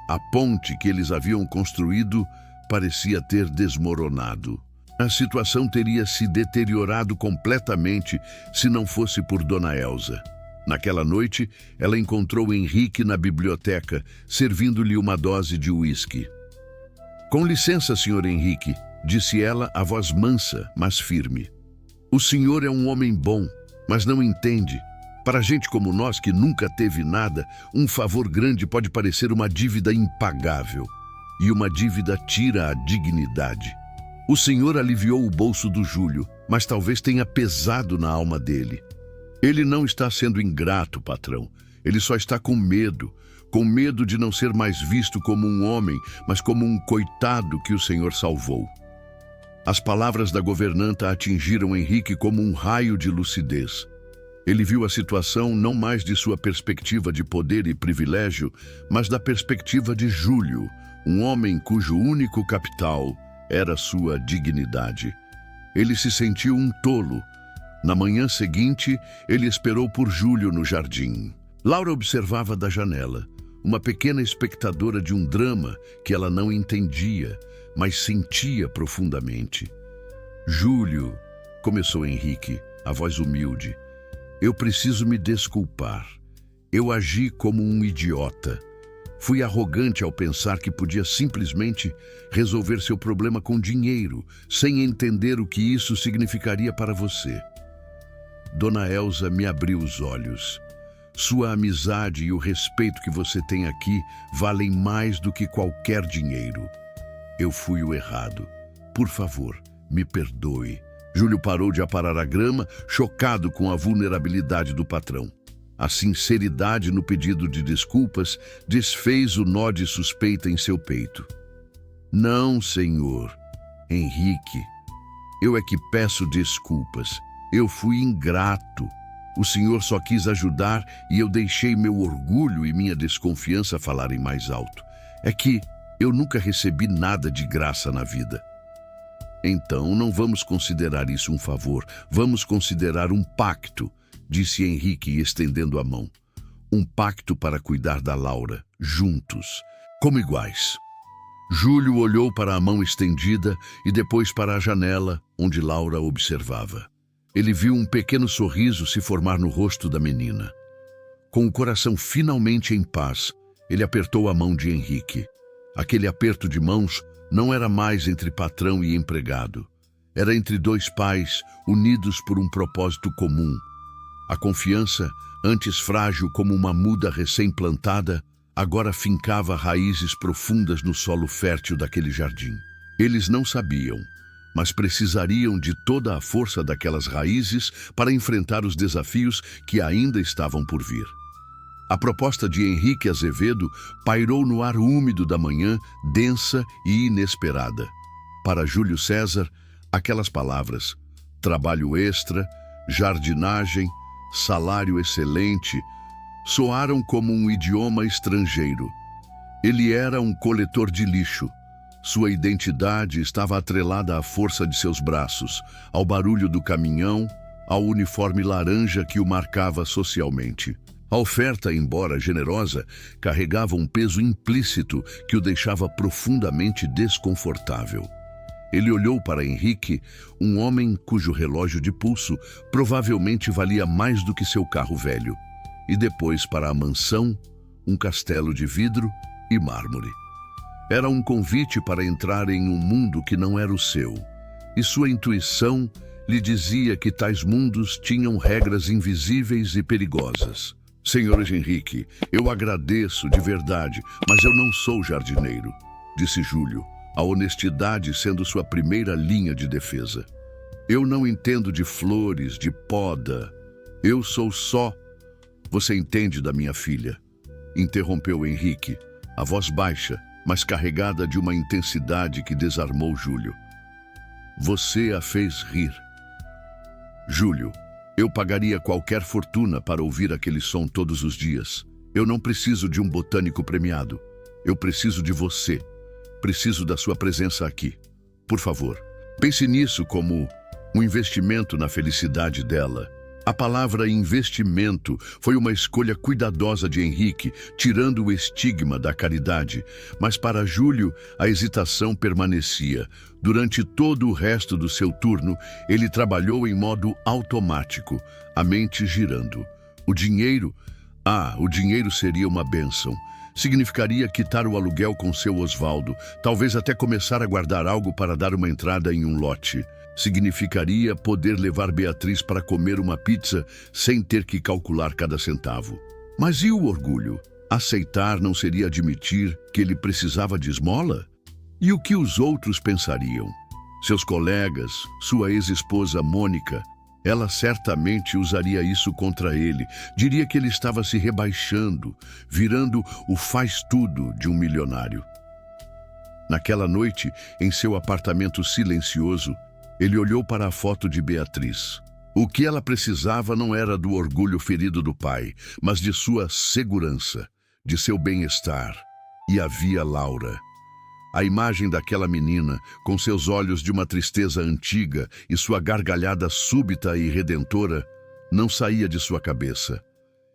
A ponte que eles haviam construído parecia ter desmoronado. A situação teria se deteriorado completamente se não fosse por Dona Elsa. Naquela noite, ela encontrou Henrique na biblioteca, servindo-lhe uma dose de uísque. "Com licença, Sr. Henrique", disse ela, a voz mansa, mas firme. "O senhor é um homem bom, mas não entende. Para gente como nós, que nunca teve nada, um favor grande pode parecer uma dívida impagável. E uma dívida tira a dignidade. O senhor aliviou o bolso do Júlio, mas talvez tenha pesado na alma dele. Ele não está sendo ingrato, patrão. Ele só está com medo de não ser mais visto como um homem, mas como um coitado que o senhor salvou." As palavras da governanta atingiram Henrique como um raio de lucidez. Ele viu a situação não mais de sua perspectiva de poder e privilégio, mas da perspectiva de Júlio, um homem cujo único capital era sua dignidade. Ele se sentiu um tolo. Na manhã seguinte, ele esperou por Júlio no jardim. Laura observava da janela, uma pequena espectadora de um drama que ela não entendia, mas sentia profundamente. "Júlio", começou Henrique, a voz humilde, "eu preciso me desculpar. Eu agi como um idiota. Fui arrogante ao pensar que podia simplesmente resolver seu problema com dinheiro, sem entender o que isso significaria para você. Dona Elsa me abriu os olhos. Sua amizade e o respeito que você tem aqui valem mais do que qualquer dinheiro. Eu fui o errado. Por favor, me perdoe." Júlio parou de aparar a grama, chocado com a vulnerabilidade do patrão. A sinceridade no pedido de desculpas desfez o nó de suspeita em seu peito. "Não, senhor. Henrique, eu é que peço desculpas. Eu fui ingrato. O senhor só quis ajudar e eu deixei meu orgulho e minha desconfiança falarem mais alto. É que eu nunca recebi nada de graça na vida." "Então, não vamos considerar isso um favor. Vamos considerar um pacto", disse Henrique, estendendo a mão. "Um pacto para cuidar da Laura, juntos, como iguais." Júlio olhou para a mão estendida e depois para a janela, onde Laura observava. Ele viu um pequeno sorriso se formar no rosto da menina. Com o coração finalmente em paz, ele apertou a mão de Henrique. Aquele aperto de mãos não era mais entre patrão e empregado. Era entre dois pais, unidos por um propósito comum. A confiança, antes frágil como uma muda recém-plantada, agora fincava raízes profundas no solo fértil daquele jardim. Eles não sabiam, mas precisariam de toda a força daquelas raízes para enfrentar os desafios que ainda estavam por vir. A proposta de Henrique Azevedo pairou no ar úmido da manhã, densa e inesperada. Para Júlio César, aquelas palavras, trabalho extra, jardinagem, salário excelente, soaram como um idioma estrangeiro. Ele era um coletor de lixo. Sua identidade estava atrelada à força de seus braços, ao barulho do caminhão, ao uniforme laranja que o marcava socialmente. A oferta, embora generosa, carregava um peso implícito que o deixava profundamente desconfortável. Ele olhou para Henrique, um homem cujo relógio de pulso provavelmente valia mais do que seu carro velho, e depois para a mansão, um castelo de vidro e mármore. Era um convite para entrar em um mundo que não era o seu, e sua intuição lhe dizia que tais mundos tinham regras invisíveis e perigosas. Senhor Henrique, eu agradeço de verdade, mas eu não sou jardineiro, disse Júlio, a honestidade sendo sua primeira linha de defesa. Eu não entendo de flores, de poda. Eu sou só... Você entende da minha filha? Interrompeu Henrique, a voz baixa, mas carregada de uma intensidade que desarmou Júlio. Você a fez rir. Júlio, eu pagaria qualquer fortuna para ouvir aquele som todos os dias. Eu não preciso de um botânico premiado. Eu preciso de você. Preciso da sua presença aqui. Por favor, pense nisso como um investimento na felicidade dela. A palavra investimento foi uma escolha cuidadosa de Henrique, tirando o estigma da caridade. Mas para Júlio, a hesitação permanecia. Durante todo o resto do seu turno, ele trabalhou em modo automático, a mente girando. O dinheiro seria uma bênção. Significaria quitar o aluguel com seu Osvaldo, talvez até começar a guardar algo para dar uma entrada em um lote. Significaria poder levar Beatriz para comer uma pizza sem ter que calcular cada centavo. Mas e o orgulho? Aceitar não seria admitir que ele precisava de esmola? E o que os outros pensariam? Seus colegas, sua ex-esposa Mônica, ela certamente usaria isso contra ele. Diria que ele estava se rebaixando, virando o faz-tudo de um milionário. Naquela noite, em seu apartamento silencioso, ele olhou para a foto de Beatriz. O que ela precisava não era do orgulho ferido do pai, mas de sua segurança, de seu bem-estar. E havia Laura. A imagem daquela menina, com seus olhos de uma tristeza antiga e sua gargalhada súbita e redentora, não saía de sua cabeça.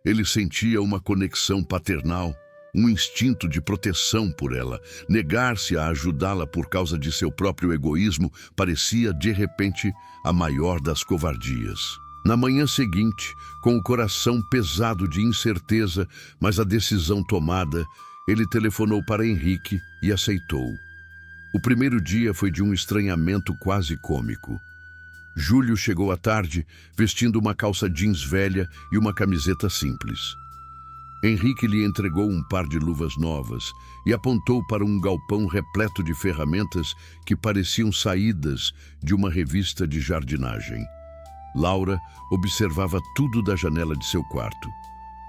Ele sentia uma conexão paternal, um instinto de proteção por ela. Negar-se a ajudá-la por causa de seu próprio egoísmo parecia, de repente, a maior das covardias. Na manhã seguinte, com o coração pesado de incerteza, mas a decisão tomada, ele telefonou para Henrique e aceitou. O primeiro dia foi de um estranhamento quase cômico. Júlio chegou à tarde, vestindo uma calça jeans velha e uma camiseta simples. Henrique lhe entregou um par de luvas novas e apontou para um galpão repleto de ferramentas que pareciam saídas de uma revista de jardinagem. Laura observava tudo da janela de seu quarto,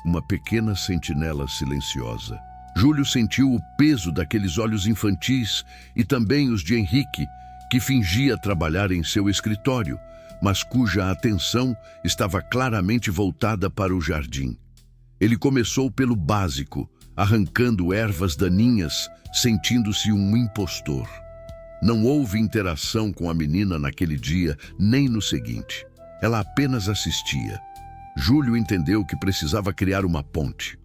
uma pequena sentinela silenciosa. Júlio sentiu o peso daqueles olhos infantis e também os de Henrique, que fingia trabalhar em seu escritório, mas cuja atenção estava claramente voltada para o jardim. Ele começou pelo básico, arrancando ervas daninhas, sentindo-se um impostor. Não houve interação com a menina naquele dia, nem no seguinte. Ela apenas assistia. Júlio entendeu que precisava criar uma ponte.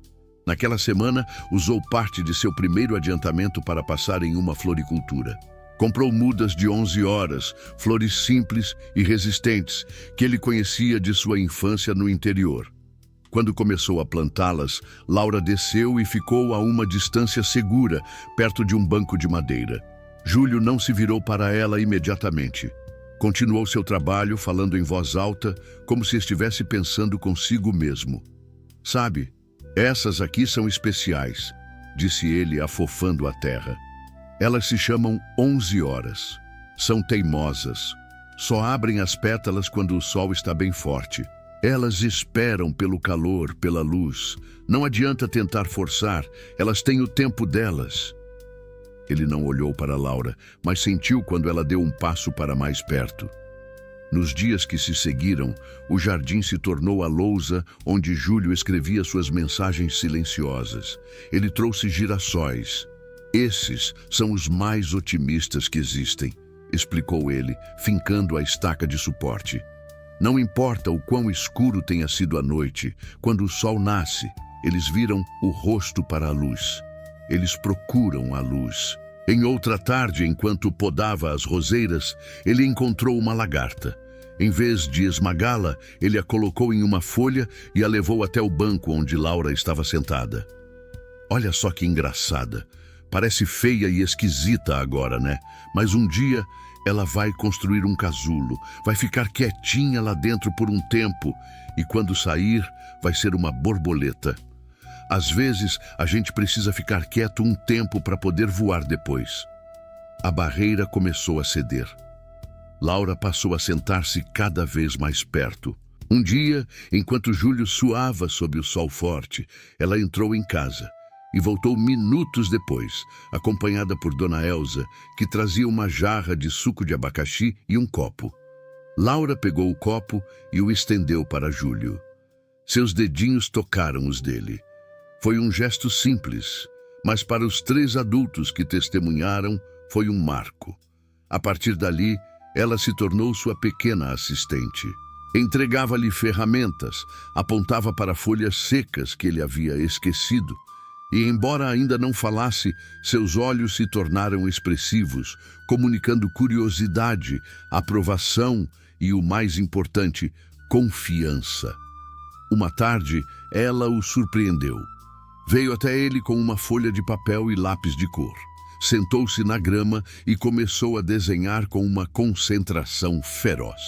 Naquela semana, usou parte de seu primeiro adiantamento para passar em uma floricultura. Comprou mudas de 11 horas, flores simples e resistentes, que ele conhecia de sua infância no interior. Quando começou a plantá-las, Laura desceu e ficou a uma distância segura, perto de um banco de madeira. Júlio não se virou para ela imediatamente. Continuou seu trabalho, falando em voz alta, como se estivesse pensando consigo mesmo. Sabe, essas aqui são especiais, disse ele, afofando a terra. Elas se chamam 11 horas. São teimosas. Só abrem as pétalas quando o sol está bem forte. Elas esperam pelo calor, pela luz. Não adianta tentar forçar, elas têm o tempo delas. Ele não olhou para Laura, mas sentiu quando ela deu um passo para mais perto. Nos dias que se seguiram, o jardim se tornou a lousa onde Júlio escrevia suas mensagens silenciosas. Ele trouxe girassóis. Esses são os mais otimistas que existem, explicou ele, fincando a estaca de suporte. Não importa o quão escuro tenha sido a noite, quando o sol nasce, eles viram o rosto para a luz. Eles procuram a luz. Em outra tarde, enquanto podava as roseiras, ele encontrou uma lagarta. Em vez de esmagá-la, ele a colocou em uma folha e a levou até o banco onde Laura estava sentada. Olha só que engraçada. Parece feia e esquisita agora, né? Mas um dia ela vai construir um casulo, vai ficar quietinha lá dentro por um tempo e quando sair vai ser uma borboleta. Às vezes a gente precisa ficar quieto um tempo para poder voar depois. A barreira começou a ceder. Laura passou a sentar-se cada vez mais perto. Um dia, enquanto Júlio suava sob o sol forte, ela entrou em casa e voltou minutos depois, acompanhada por Dona Elza, que trazia uma jarra de suco de abacaxi e um copo. Laura pegou o copo e o estendeu para Júlio. Seus dedinhos tocaram os dele. Foi um gesto simples, mas para os 3 adultos que testemunharam, foi um marco. A partir dali, ela se tornou sua pequena assistente. Entregava-lhe ferramentas, apontava para folhas secas que ele havia esquecido, e embora ainda não falasse, seus olhos se tornaram expressivos, comunicando curiosidade, aprovação e, o mais importante, confiança. Uma tarde, ela o surpreendeu. Veio até ele com uma folha de papel e lápis de cor. Sentou-se na grama e começou a desenhar com uma concentração feroz.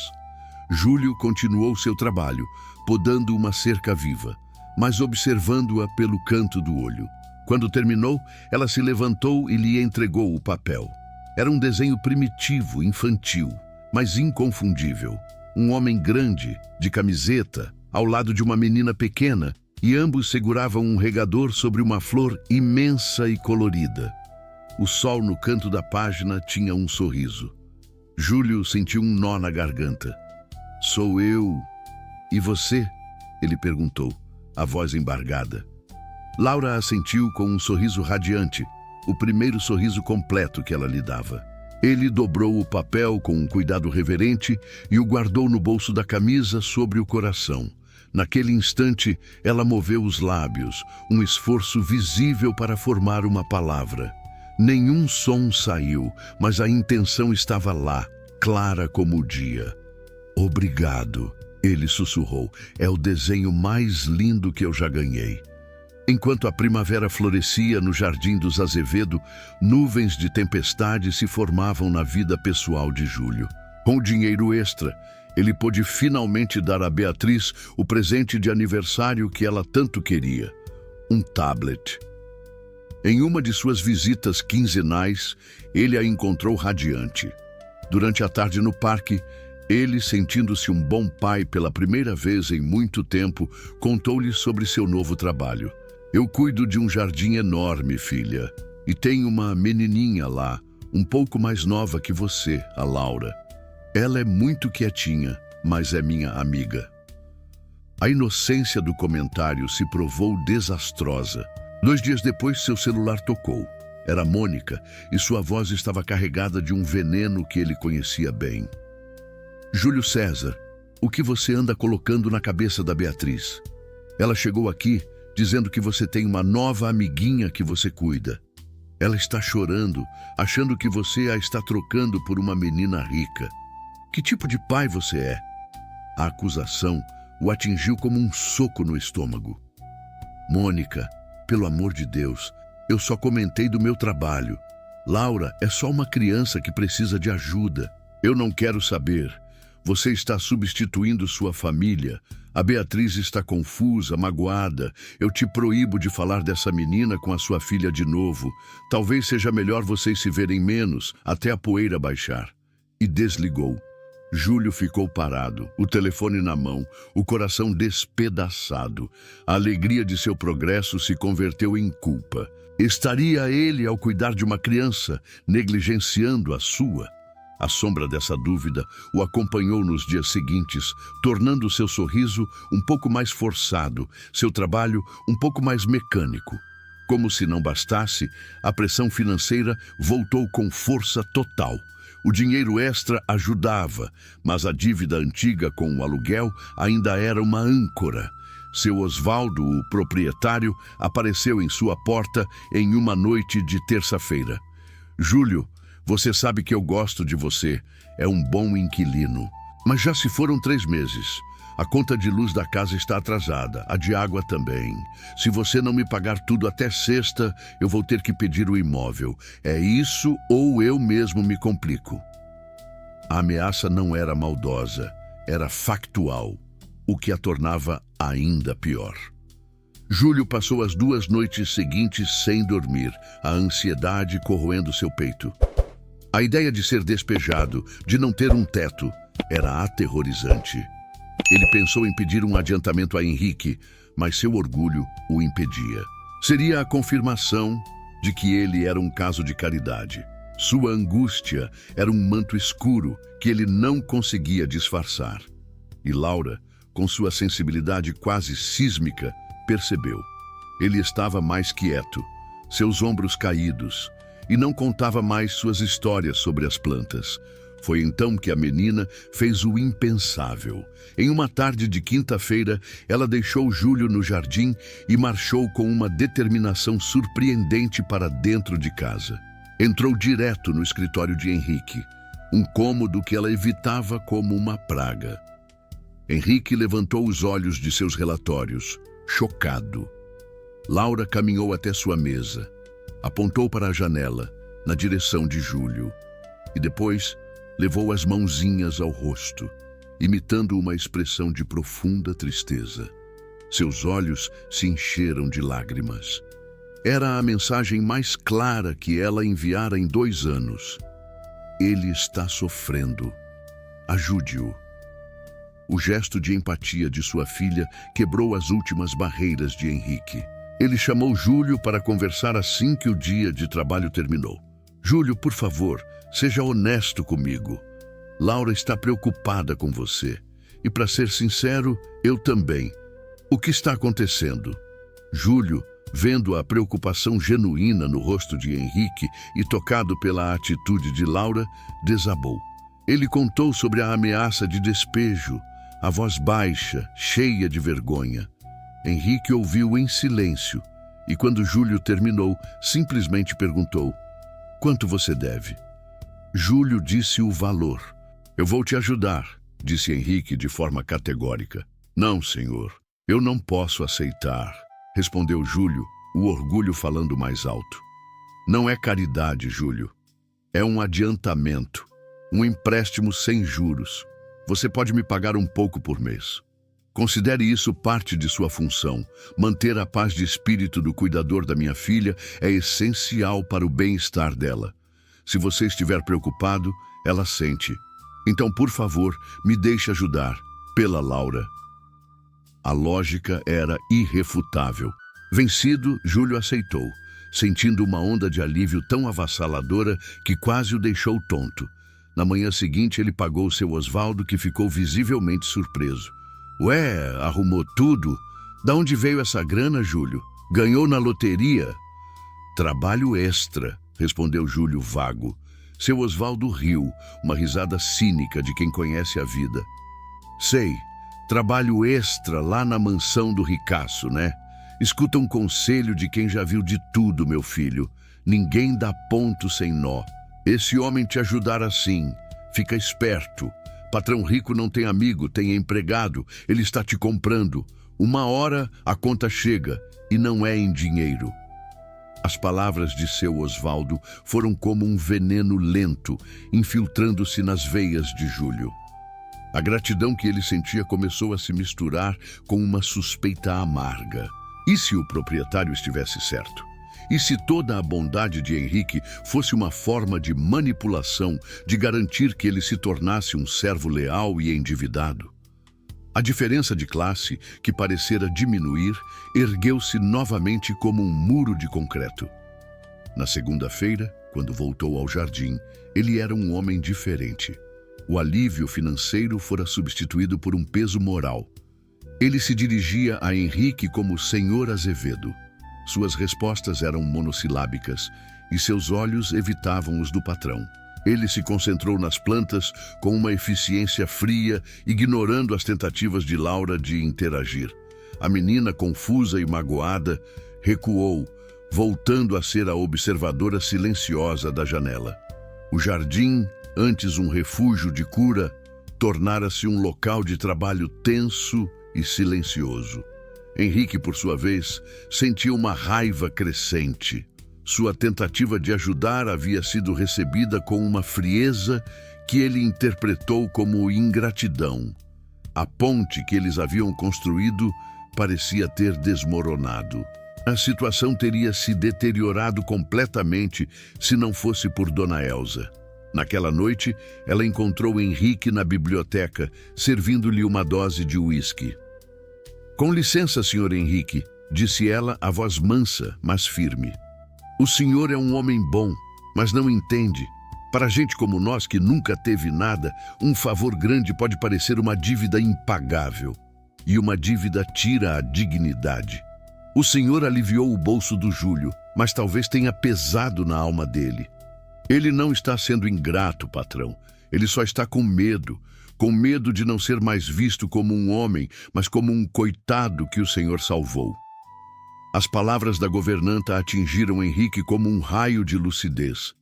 Júlio continuou seu trabalho, podando uma cerca viva, mas observando-a pelo canto do olho. Quando terminou, ela se levantou e lhe entregou o papel. Era um desenho primitivo, infantil, mas inconfundível. Um homem grande, de camiseta, ao lado de uma menina pequena, e ambos seguravam um regador sobre uma flor imensa e colorida. O sol no canto da página tinha um sorriso. Júlio sentiu um nó na garganta. "Sou eu. E você?" ele perguntou, a voz embargada. Laura assentiu com um sorriso radiante, o primeiro sorriso completo que ela lhe dava. Ele dobrou o papel com um cuidado reverente e o guardou no bolso da camisa sobre o coração. Naquele instante, ela moveu os lábios, um esforço visível para formar uma palavra. Nenhum som saiu, mas a intenção estava lá, clara como o dia. "Obrigado", ele sussurrou. "É o desenho mais lindo que eu já ganhei." Enquanto a primavera florescia no Jardim dos Azevedo, nuvens de tempestade se formavam na vida pessoal de Júlio. Com o dinheiro extra, ele pôde finalmente dar a Beatriz o presente de aniversário que ela tanto queria: um tablet. Em uma de suas visitas quinzenais, ele a encontrou radiante. Durante a tarde no parque, ele, sentindo-se um bom pai pela primeira vez em muito tempo, contou-lhe sobre seu novo trabalho. "Eu cuido de um jardim enorme, filha, e tenho uma menininha lá, um pouco mais nova que você, a Laura. Ela é muito quietinha, mas é minha amiga." A inocência do comentário se provou desastrosa. 2 dias depois, seu celular tocou. Era Mônica, e sua voz estava carregada de um veneno que ele conhecia bem. "Júlio César, o que você anda colocando na cabeça da Beatriz? Ela chegou aqui dizendo que você tem uma nova amiguinha que você cuida. Ela está chorando, achando que você a está trocando por uma menina rica. Que tipo de pai você é?" A acusação o atingiu como um soco no estômago. "Mônica, pelo amor de Deus, eu só comentei do meu trabalho. Laura é só uma criança que precisa de ajuda. Eu não quero saber. Você está substituindo sua família. A Beatriz está confusa, magoada. Eu te proíbo de falar dessa menina com a sua filha de novo. Talvez seja melhor vocês se verem menos, até a poeira baixar." E desligou. Júlio ficou parado, o telefone na mão, o coração despedaçado. A alegria de seu progresso se converteu em culpa. Estaria ele, ao cuidar de uma criança, negligenciando a sua? A sombra dessa dúvida o acompanhou nos dias seguintes, tornando seu sorriso um pouco mais forçado, seu trabalho um pouco mais mecânico. Como se não bastasse, a pressão financeira voltou com força total. O dinheiro extra ajudava, mas a dívida antiga com o aluguel ainda era uma âncora. Seu Osvaldo, o proprietário, apareceu em sua porta em uma noite de terça-feira. Júlio, você sabe que eu gosto de você. É um bom inquilino. Mas já se foram 3 meses. A conta de luz da casa está atrasada, a de água também. Se você não me pagar tudo até sexta, eu vou ter que pedir o imóvel. É isso ou eu mesmo me complico. A ameaça não era maldosa, era factual, o que a tornava ainda pior. Júlio passou as 2 noites seguintes sem dormir, a ansiedade corroendo seu peito. A ideia de ser despejado, de não ter um teto, era aterrorizante. Ele pensou em pedir um adiantamento a Henrique, mas seu orgulho o impedia. Seria a confirmação de que ele era um caso de caridade. Sua angústia era um manto escuro que ele não conseguia disfarçar. E Laura, com sua sensibilidade quase sísmica, percebeu. Ele estava mais quieto, seus ombros caídos, e não contava mais suas histórias sobre as plantas. Foi então que a menina fez o impensável. Em uma tarde de quinta-feira, ela deixou Júlio no jardim e marchou com uma determinação surpreendente para dentro de casa. Entrou direto no escritório de Henrique, um cômodo que ela evitava como uma praga. Henrique levantou os olhos de seus relatórios, chocado. Laura caminhou até sua mesa, apontou para a janela, na direção de Júlio, e depois levou as mãozinhas ao rosto, imitando uma expressão de profunda tristeza. Seus olhos se encheram de lágrimas. Era a mensagem mais clara que ela enviara em 2 anos. Ele está sofrendo. Ajude-o. O gesto de empatia de sua filha quebrou as últimas barreiras de Henrique. Ele chamou Júlio para conversar assim que o dia de trabalho terminou. Júlio, por favor, seja honesto comigo. Laura está preocupada com você. E, para ser sincero, eu também. O que está acontecendo? Júlio, vendo a preocupação genuína no rosto de Henrique e tocado pela atitude de Laura, desabou. Ele contou sobre a ameaça de despejo, a voz baixa, cheia de vergonha. Henrique ouviu em silêncio e, quando Júlio terminou, simplesmente perguntou: "Quanto você deve?" Júlio disse o valor. "Eu vou te ajudar", disse Henrique de forma categórica. "Não, senhor, eu não posso aceitar", respondeu Júlio, o orgulho falando mais alto. "Não é caridade, Júlio. É um adiantamento, um empréstimo sem juros. Você pode me pagar um pouco por mês. Considere isso parte de sua função. Manter a paz de espírito do cuidador da minha filha é essencial para o bem-estar dela. Se você estiver preocupado, ela sente. Então, por favor, me deixe ajudar. Pela Laura." A lógica era irrefutável. Vencido, Júlio aceitou, sentindo uma onda de alívio tão avassaladora que quase o deixou tonto. Na manhã seguinte, ele pagou seu Osvaldo, que ficou visivelmente surpreso. "Ué, arrumou tudo? Da onde veio essa grana, Júlio? Ganhou na loteria?" "Trabalho extra", respondeu Júlio vago. Seu Osvaldo riu, uma risada cínica de quem conhece a vida. "Sei, trabalho extra lá na mansão do ricaço, né? Escuta um conselho de quem já viu de tudo, meu filho. Ninguém dá ponto sem nó. Esse homem te ajudará sim. Fica esperto. Patrão rico não tem amigo, tem empregado. Ele está te comprando. Uma hora a conta chega e não é em dinheiro." As palavras de seu Osvaldo foram como um veneno lento, infiltrando-se nas veias de Júlio. A gratidão que ele sentia começou a se misturar com uma suspeita amarga. E se o proprietário estivesse certo? E se toda a bondade de Henrique fosse uma forma de manipulação, de garantir que ele se tornasse um servo leal e endividado? A diferença de classe, que parecera diminuir, ergueu-se novamente como um muro de concreto. Na segunda-feira, quando voltou ao jardim, ele era um homem diferente. O alívio financeiro fora substituído por um peso moral. Ele se dirigia a Henrique como Senhor Azevedo. Suas respostas eram monossilábicas e seus olhos evitavam os do patrão. Ele se concentrou nas plantas com uma eficiência fria, ignorando as tentativas de Laura de interagir. A menina, confusa e magoada, recuou, voltando a ser a observadora silenciosa da janela. O jardim, antes um refúgio de cura, tornara-se um local de trabalho tenso e silencioso. Henrique, por sua vez, sentia uma raiva crescente. Sua tentativa de ajudar havia sido recebida com uma frieza que ele interpretou como ingratidão. A ponte que eles haviam construído parecia ter desmoronado. A situação teria se deteriorado completamente se não fosse por Dona Elsa. Naquela noite, ela encontrou Henrique na biblioteca, servindo-lhe uma dose de uísque. "Com licença, Sr. Henrique", disse ela, a voz mansa, mas firme. "O senhor é um homem bom, mas não entende. Para gente como nós, que nunca teve nada, um favor grande pode parecer uma dívida impagável. E uma dívida tira a dignidade. O senhor aliviou o bolso do Júlio, mas talvez tenha pesado na alma dele. Ele não está sendo ingrato, patrão. Ele só está com medo de não ser mais visto como um homem, mas como um coitado que o senhor salvou." As palavras da governanta atingiram Henrique como um raio de lucidez.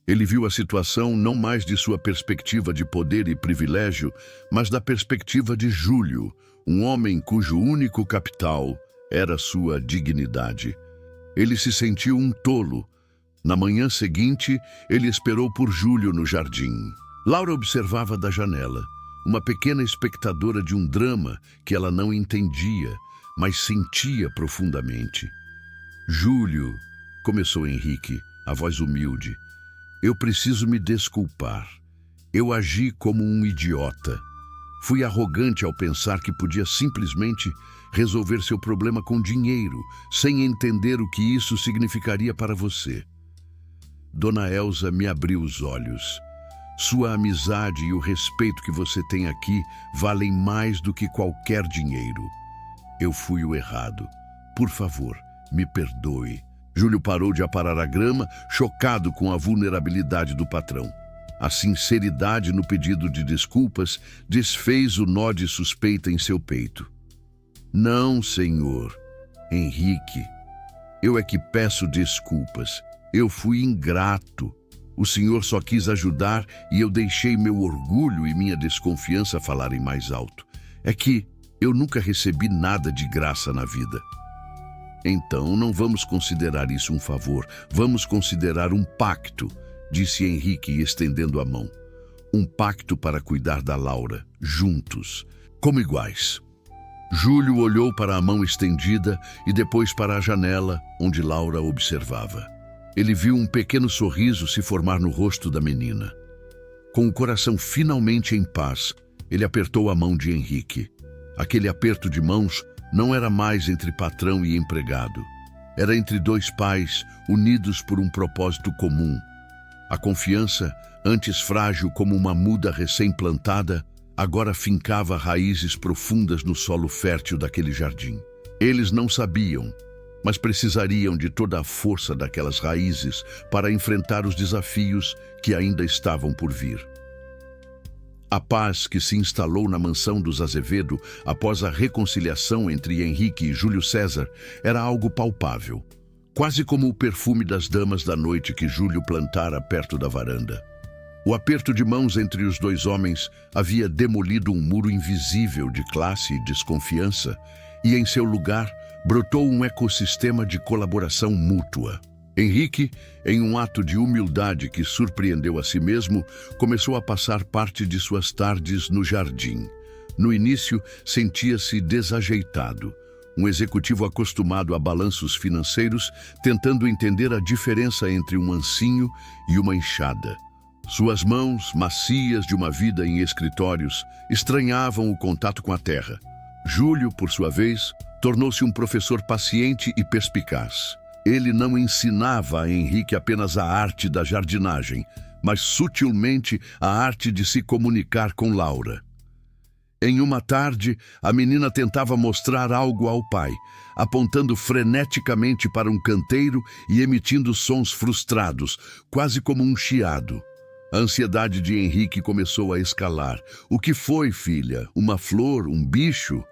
Ele viu a situação não mais de sua perspectiva de poder e privilégio, mas da perspectiva de Júlio, um homem cujo único capital era sua dignidade. Ele se sentiu um tolo. Na manhã seguinte, ele esperou por Júlio no jardim. Laura observava da janela, uma pequena espectadora de um drama que ela não entendia, mas sentia profundamente. "Júlio", começou Henrique, a voz humilde, "eu preciso me desculpar. Eu agi como um idiota. Fui arrogante ao pensar que podia simplesmente resolver seu problema com dinheiro, sem entender o que isso significaria para você. Dona Elsa me abriu os olhos. Sua amizade e o respeito que você tem aqui valem mais do que qualquer dinheiro. Eu fui o errado. Por favor, me perdoe." Júlio parou de aparar a grama, chocado com a vulnerabilidade do patrão. A sinceridade no pedido de desculpas desfez o nó de suspeita em seu peito. "Não, senhor. Henrique, eu é que peço desculpas. Eu fui ingrato. O senhor só quis ajudar e eu deixei meu orgulho e minha desconfiança falarem mais alto. É que eu nunca recebi nada de graça na vida." "Então não vamos considerar isso um favor, vamos considerar um pacto", disse Henrique estendendo a mão. "Um pacto para cuidar da Laura, juntos, como iguais." Júlio olhou para a mão estendida e depois para a janela, onde Laura observava. Ele viu um pequeno sorriso se formar no rosto da menina. Com o coração finalmente em paz, ele apertou a mão de Henrique. Aquele aperto de mãos não era mais entre patrão e empregado. Era entre dois pais unidos por um propósito comum. A confiança, antes frágil como uma muda recém-plantada, agora fincava raízes profundas no solo fértil daquele jardim. Eles não sabiam, mas precisariam de toda a força daquelas raízes para enfrentar os desafios que ainda estavam por vir. A paz que se instalou na mansão dos Azevedo após a reconciliação entre Henrique e Júlio César era algo palpável, quase como o perfume das damas da noite que Júlio plantara perto da varanda. O aperto de mãos entre os dois homens havia demolido um muro invisível de classe e desconfiança, e em seu lugar brotou um ecossistema de colaboração mútua. Henrique, em um ato de humildade que surpreendeu a si mesmo, começou a passar parte de suas tardes no jardim. No início, sentia-se desajeitado, um executivo acostumado a balanços financeiros, tentando entender a diferença entre um ancinho e uma enxada. Suas mãos, macias de uma vida em escritórios, estranhavam o contato com a terra. Júlio, por sua vez, tornou-se um professor paciente e perspicaz. Ele não ensinava a Henrique apenas a arte da jardinagem, mas sutilmente a arte de se comunicar com Laura. Em uma tarde, a menina tentava mostrar algo ao pai, apontando freneticamente para um canteiro e emitindo sons frustrados, quase como um chiado. A ansiedade de Henrique começou a escalar. "O que foi, filha? Uma flor? Um bicho?"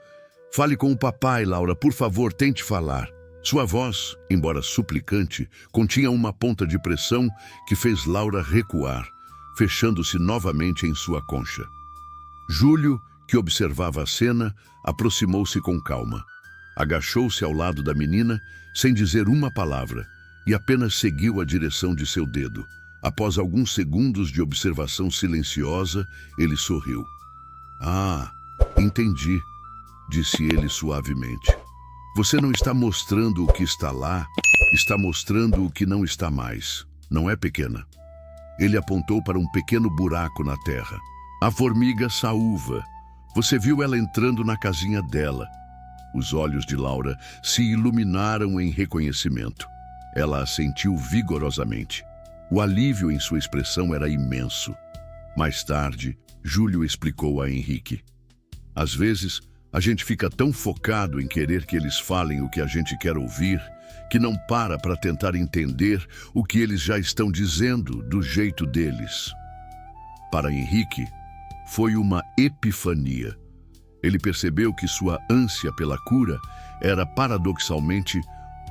"Fale com o papai, Laura, por favor, tente falar." Sua voz, embora suplicante, continha uma ponta de pressão que fez Laura recuar, fechando-se novamente em sua concha. Júlio, que observava a cena, aproximou-se com calma. Agachou-se ao lado da menina, sem dizer uma palavra, e apenas seguiu a direção de seu dedo. Após alguns segundos de observação silenciosa, ele sorriu. "Ah, entendi", disse ele suavemente. "Você não está mostrando o que está lá, está mostrando o que não está mais. Não é, pequena?" Ele apontou para um pequeno buraco na terra. "A formiga saúva. Você viu ela entrando na casinha dela." Os olhos de Laura se iluminaram em reconhecimento. Ela assentiu vigorosamente. O alívio em sua expressão era imenso. Mais tarde, Júlio explicou a Henrique. "Às vezes, a gente fica tão focado em querer que eles falem o que a gente quer ouvir, que não para tentar entender o que eles já estão dizendo do jeito deles." Para Henrique, foi uma epifania. Ele percebeu que sua ânsia pela cura era paradoxalmente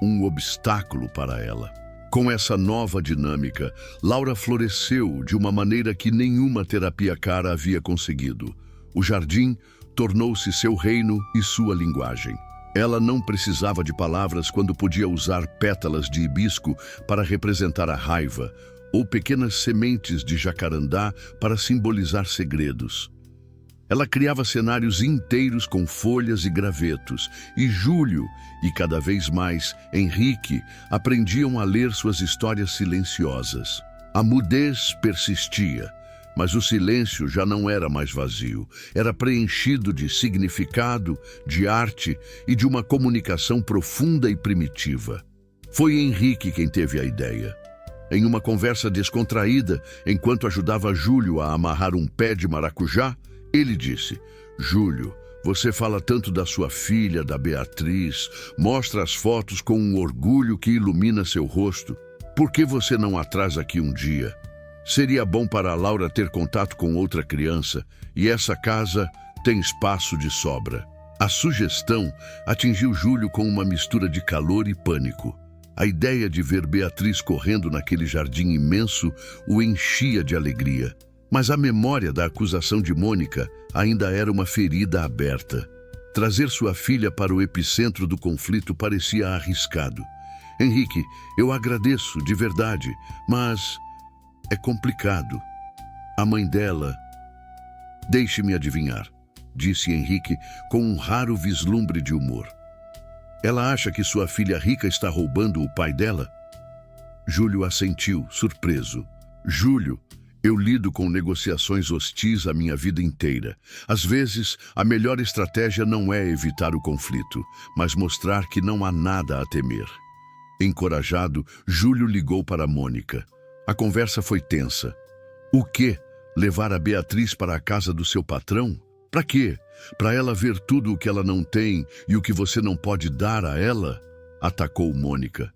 um obstáculo para ela. Com essa nova dinâmica, Laura floresceu de uma maneira que nenhuma terapia cara havia conseguido. O jardim tornou-se seu reino e sua linguagem. Ela não precisava de palavras quando podia usar pétalas de hibisco para representar a raiva, ou pequenas sementes de jacarandá para simbolizar segredos. Ela criava cenários inteiros com folhas e gravetos, e Júlio, e cada vez mais Henrique, aprendiam a ler suas histórias silenciosas. A mudez persistia, mas o silêncio já não era mais vazio. Era preenchido de significado, de arte e de uma comunicação profunda e primitiva. Foi Henrique quem teve a ideia. Em uma conversa descontraída, enquanto ajudava Júlio a amarrar um pé de maracujá, ele disse: "Júlio, você fala tanto da sua filha, da Beatriz, mostra as fotos com um orgulho que ilumina seu rosto. Por que você não a traz aqui um dia? Seria bom para a Laura ter contato com outra criança, e essa casa tem espaço de sobra." A sugestão atingiu Júlio com uma mistura de calor e pânico. A ideia de ver Beatriz correndo naquele jardim imenso o enchia de alegria. Mas a memória da acusação de Mônica ainda era uma ferida aberta. Trazer sua filha para o epicentro do conflito parecia arriscado. "Henrique, eu agradeço, de verdade, mas é complicado. A mãe dela..." "Deixe-me adivinhar", disse Henrique com um raro vislumbre de humor. "Ela acha que sua filha rica está roubando o pai dela?" Júlio assentiu, surpreso. "Júlio, eu lido com negociações hostis a minha vida inteira. Às vezes, a melhor estratégia não é evitar o conflito, mas mostrar que não há nada a temer." Encorajado, Júlio ligou para Mônica. A conversa foi tensa. "O quê? Levar a Beatriz para a casa do seu patrão? Para quê? Para ela ver tudo o que ela não tem e o que você não pode dar a ela?" atacou Mônica.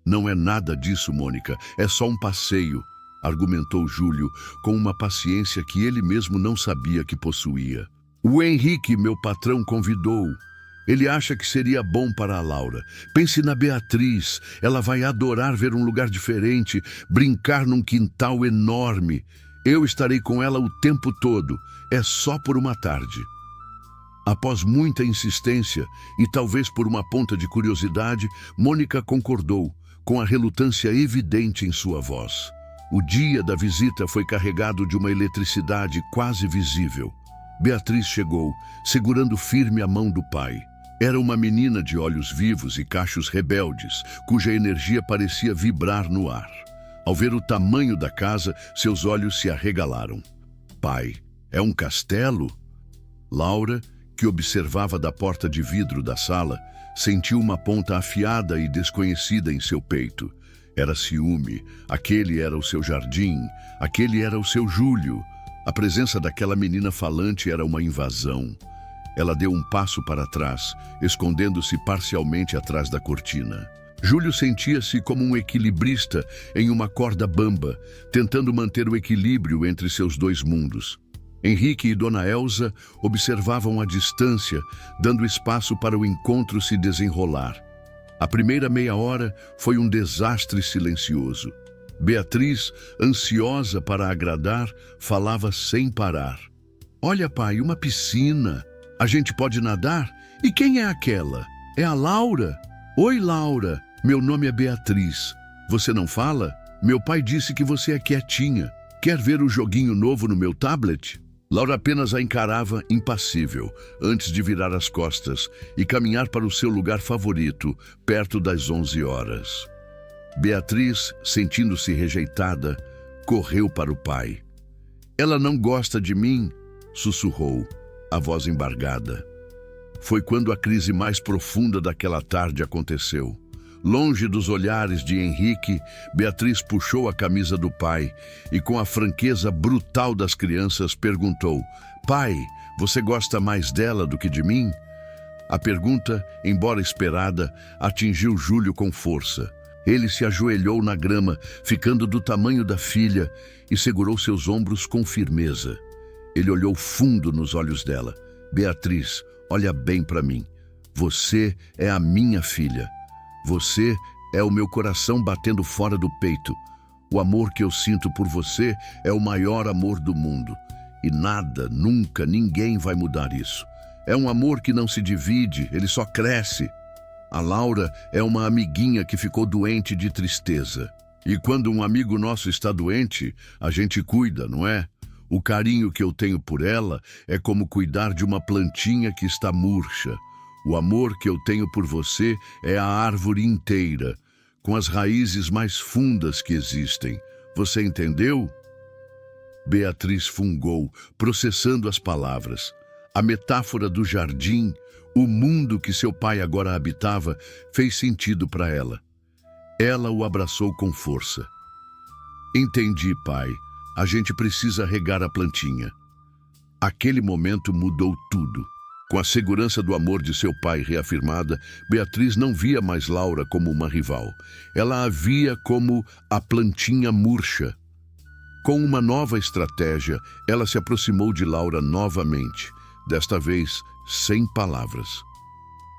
"Não é nada disso, Mônica. É só um passeio", argumentou Júlio com uma paciência que ele mesmo não sabia que possuía. "O Henrique, meu patrão, convidou. Ele acha que seria bom para a Laura. Pense na Beatriz. Ela vai adorar ver um lugar diferente, brincar num quintal enorme. Eu estarei com ela o tempo todo. É só por uma tarde." Após muita insistência, e talvez por uma ponta de curiosidade, Mônica concordou, com a relutância evidente em sua voz. O dia da visita foi carregado de uma eletricidade quase visível. Beatriz chegou, segurando firme a mão do pai. Era uma menina de olhos vivos e cachos rebeldes, cuja energia parecia vibrar no ar. Ao ver o tamanho da casa, seus olhos se arregalaram. "Pai, é um castelo?" Laura, que observava da porta de vidro da sala, sentiu uma ponta afiada e desconhecida em seu peito. Era ciúme, aquele era o seu jardim, aquele era o seu Júlio. A presença daquela menina falante era uma invasão. Ela deu um passo para trás, escondendo-se parcialmente atrás da cortina. Júlio sentia-se como um equilibrista em uma corda bamba, tentando manter o equilíbrio entre seus dois mundos. Henrique e Dona Elsa observavam à distância, dando espaço para o encontro se desenrolar. A primeira meia hora foi um desastre silencioso. Beatriz, ansiosa para agradar, falava sem parar. Olha, pai, uma piscina. A gente pode nadar? E quem é aquela? É a Laura? Oi, Laura. Meu nome é Beatriz. Você não fala? Meu pai disse que você é quietinha. Quer ver o joguinho novo no meu tablet? Laura apenas a encarava impassível, antes de virar as costas e caminhar para o seu lugar favorito, perto das 11 horas. Beatriz, sentindo-se rejeitada, correu para o pai. Ela não gosta de mim, sussurrou, a voz embargada. Foi quando a crise mais profunda daquela tarde aconteceu. Longe dos olhares de Henrique, Beatriz puxou a camisa do pai e, com a franqueza brutal das crianças, perguntou: Pai, você gosta mais dela do que de mim? A pergunta, embora esperada, atingiu Júlio com força. Ele se ajoelhou na grama, ficando do tamanho da filha, e segurou seus ombros com firmeza. Ele olhou fundo nos olhos dela. Beatriz, olha bem para mim. Você é a minha filha. Você é o meu coração batendo fora do peito. O amor que eu sinto por você é o maior amor do mundo. E nada, nunca, ninguém vai mudar isso. É um amor que não se divide, ele só cresce. A Laura é uma amiguinha que ficou doente de tristeza. E quando um amigo nosso está doente, a gente cuida, não é? O carinho que eu tenho por ela é como cuidar de uma plantinha que está murcha. O amor que eu tenho por você é a árvore inteira, com as raízes mais fundas que existem. Você entendeu? Beatriz fungou, processando as palavras. A metáfora do jardim, o mundo que seu pai agora habitava, fez sentido para ela. Ela o abraçou com força. Entendi, pai. A gente precisa regar a plantinha. Aquele momento mudou tudo. Com a segurança do amor de seu pai reafirmada, Beatriz não via mais Laura como uma rival. Ela a via como a plantinha murcha. Com uma nova estratégia, ela se aproximou de Laura novamente, desta vez sem palavras.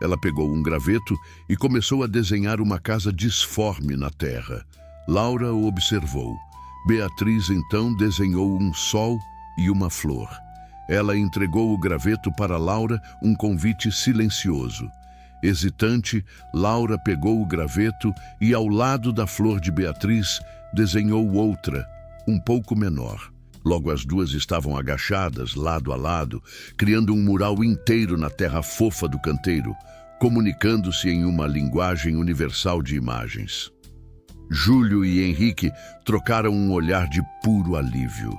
Ela pegou um graveto e começou a desenhar uma casa disforme na terra. Laura o observou. Beatriz então desenhou um sol e uma flor. Ela entregou o graveto para Laura, um convite silencioso. Hesitante, Laura pegou o graveto e, ao lado da flor de Beatriz, desenhou outra, um pouco menor. Logo as duas estavam agachadas, lado a lado, criando um mural inteiro na terra fofa do canteiro, comunicando-se em uma linguagem universal de imagens. Júlio e Henrique trocaram um olhar de puro alívio.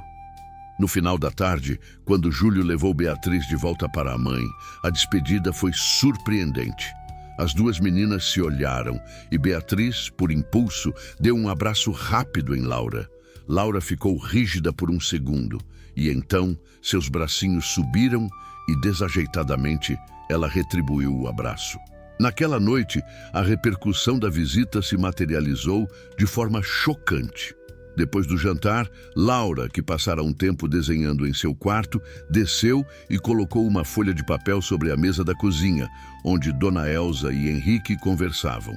No final da tarde, quando Júlio levou Beatriz de volta para a mãe, a despedida foi surpreendente. As duas meninas se olharam e Beatriz, por impulso, deu um abraço rápido em Laura. Laura ficou rígida por um segundo e então seus bracinhos subiram e, desajeitadamente, ela retribuiu o abraço. Naquela noite, a repercussão da visita se materializou de forma chocante. Depois do jantar, Laura, que passara um tempo desenhando em seu quarto, desceu e colocou uma folha de papel sobre a mesa da cozinha, onde Dona Elsa e Henrique conversavam.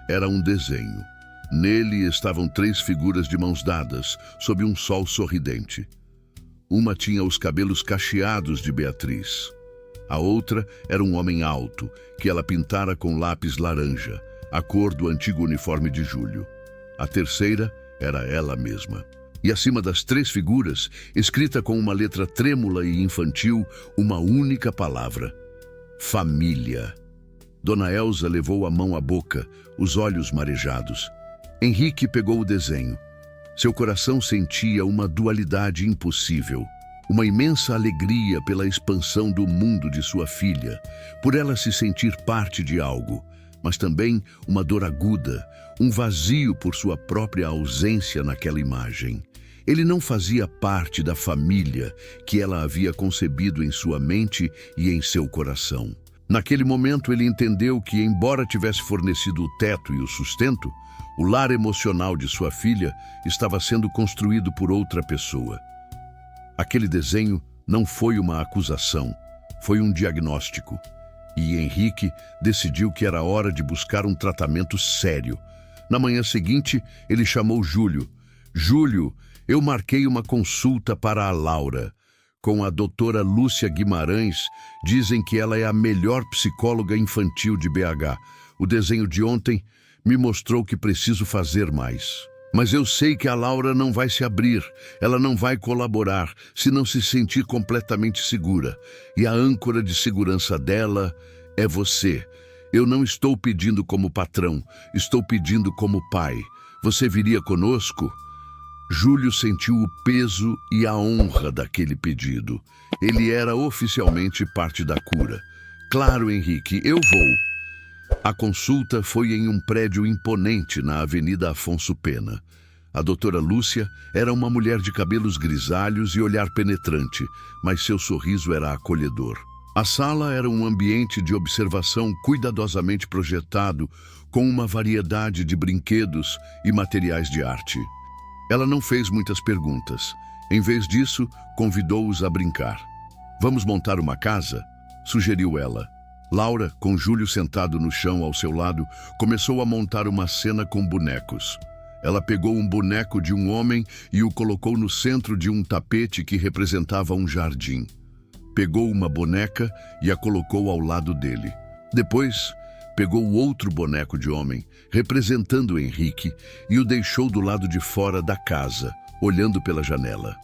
Era um desenho. Nele estavam 3 figuras de mãos dadas, sob um sol sorridente. Uma tinha os cabelos cacheados de Beatriz. A outra era um homem alto, que ela pintara com lápis laranja, a cor do antigo uniforme de Júlio. A terceira era ela mesma. E acima das 3 figuras, escrita com uma letra trêmula e infantil, uma única palavra: família. Dona Elsa levou a mão à boca, os olhos marejados. Henrique pegou o desenho. Seu coração sentia uma dualidade impossível. Uma imensa alegria pela expansão do mundo de sua filha, por ela se sentir parte de algo, mas também uma dor aguda, um vazio por sua própria ausência naquela imagem. Ele não fazia parte da família que ela havia concebido em sua mente e em seu coração. Naquele momento ele entendeu que, embora tivesse fornecido o teto e o sustento, o lar emocional de sua filha estava sendo construído por outra pessoa. Aquele desenho não foi uma acusação, foi um diagnóstico. E Henrique decidiu que era hora de buscar um tratamento sério. Na manhã seguinte, ele chamou Júlio. Júlio, eu marquei uma consulta para a Laura. Com a doutora Lúcia Guimarães, dizem que ela é a melhor psicóloga infantil de BH. O desenho de ontem me mostrou que preciso fazer mais. Mas eu sei que a Laura não vai se abrir, ela não vai colaborar se não se sentir completamente segura. E a âncora de segurança dela é você. Eu não estou pedindo como patrão, estou pedindo como pai. Você viria conosco? Júlio sentiu o peso e a honra daquele pedido. Ele era oficialmente parte da cura. Claro, Henrique, eu vou. A consulta foi em um prédio imponente na Avenida Afonso Pena. A doutora Lúcia era uma mulher de cabelos grisalhos e olhar penetrante, mas seu sorriso era acolhedor. A sala era um ambiente de observação cuidadosamente projetado, com uma variedade de brinquedos e materiais de arte. Ela não fez muitas perguntas. Em vez disso, convidou-os a brincar. Vamos montar uma casa? Sugeriu ela. Laura, com Júlio sentado no chão ao seu lado, começou a montar uma cena com bonecos. Ela pegou um boneco de um homem e o colocou no centro de um tapete que representava um jardim. Pegou uma boneca e a colocou ao lado dele. Depois, pegou outro boneco de homem, representando Henrique, e o deixou do lado de fora da casa, olhando pela janela.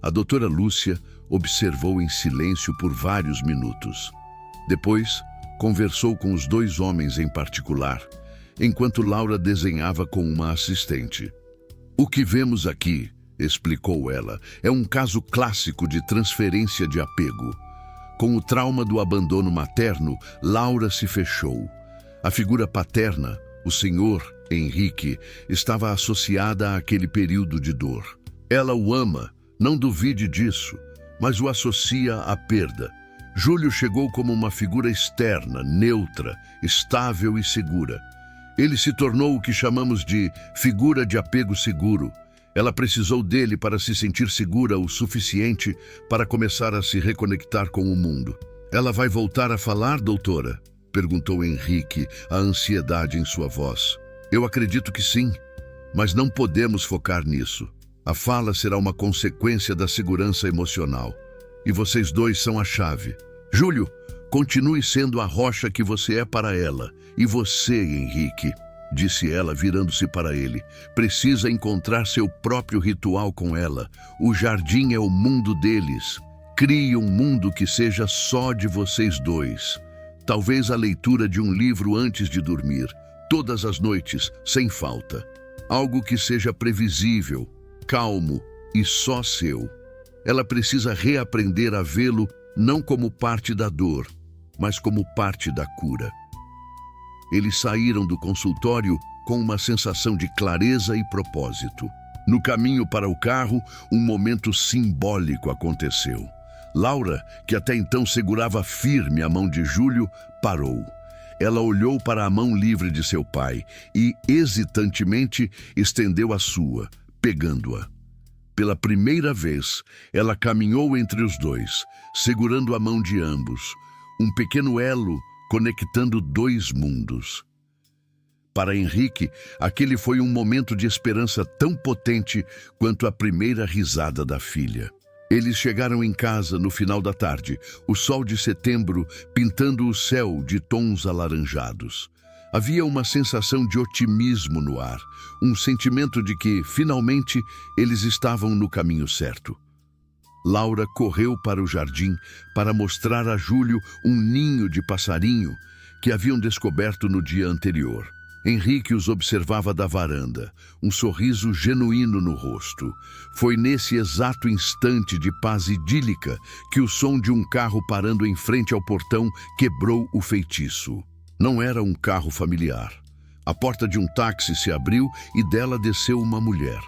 A doutora Lúcia observou em silêncio por vários minutos. Depois, conversou com os dois homens em particular, enquanto Laura desenhava com uma assistente. O que vemos aqui, explicou ela, é um caso clássico de transferência de apego. Com o trauma do abandono materno, Laura se fechou. A figura paterna, o senhor Henrique, estava associada àquele período de dor. Ela o ama, não duvide disso, mas o associa à perda. Júlio chegou como uma figura externa, neutra, estável e segura. Ele se tornou o que chamamos de figura de apego seguro. Ela precisou dele para se sentir segura o suficiente para começar a se reconectar com o mundo. Ela vai voltar a falar, doutora? Perguntou Henrique, a ansiedade em sua voz. Eu acredito que sim, mas não podemos focar nisso. A fala será uma consequência da segurança emocional. E vocês dois são a chave. Júlio, continue sendo a rocha que você é para ela. E você, Henrique, disse ela virando-se para ele, precisa encontrar seu próprio ritual com ela. O jardim é o mundo deles. Crie um mundo que seja só de vocês dois. Talvez a leitura de um livro antes de dormir, todas as noites, sem falta. Algo que seja previsível, calmo e só seu. Ela precisa reaprender a vê-lo não como parte da dor, mas como parte da cura. Eles saíram do consultório com uma sensação de clareza e propósito. No caminho para o carro, um momento simbólico aconteceu. Laura, que até então segurava firme a mão de Júlio, parou. Ela olhou para a mão livre de seu pai e, hesitantemente, estendeu a sua, pegando-a. Pela primeira vez, ela caminhou entre os dois, segurando a mão de ambos, um pequeno elo conectando dois mundos. Para Henrique, aquele foi um momento de esperança tão potente quanto a primeira risada da filha. Eles chegaram em casa no final da tarde, o sol de setembro pintando o céu de tons alaranjados. Havia uma sensação de otimismo no ar, um sentimento de que, finalmente, eles estavam no caminho certo. Laura correu para o jardim para mostrar a Júlio um ninho de passarinho que haviam descoberto no dia anterior. Henrique os observava da varanda, um sorriso genuíno no rosto. Foi nesse exato instante de paz idílica que o som de um carro parando em frente ao portão quebrou o feitiço. Não era um carro familiar. A porta de um táxi se abriu e dela desceu uma mulher.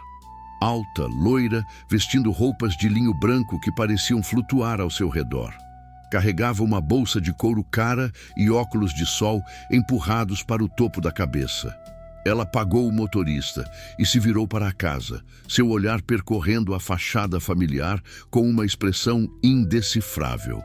Alta, loira, vestindo roupas de linho branco que pareciam flutuar ao seu redor. Carregava uma bolsa de couro cara e óculos de sol empurrados para o topo da cabeça. Ela pagou o motorista e se virou para a casa, seu olhar percorrendo a fachada familiar com uma expressão indecifrável.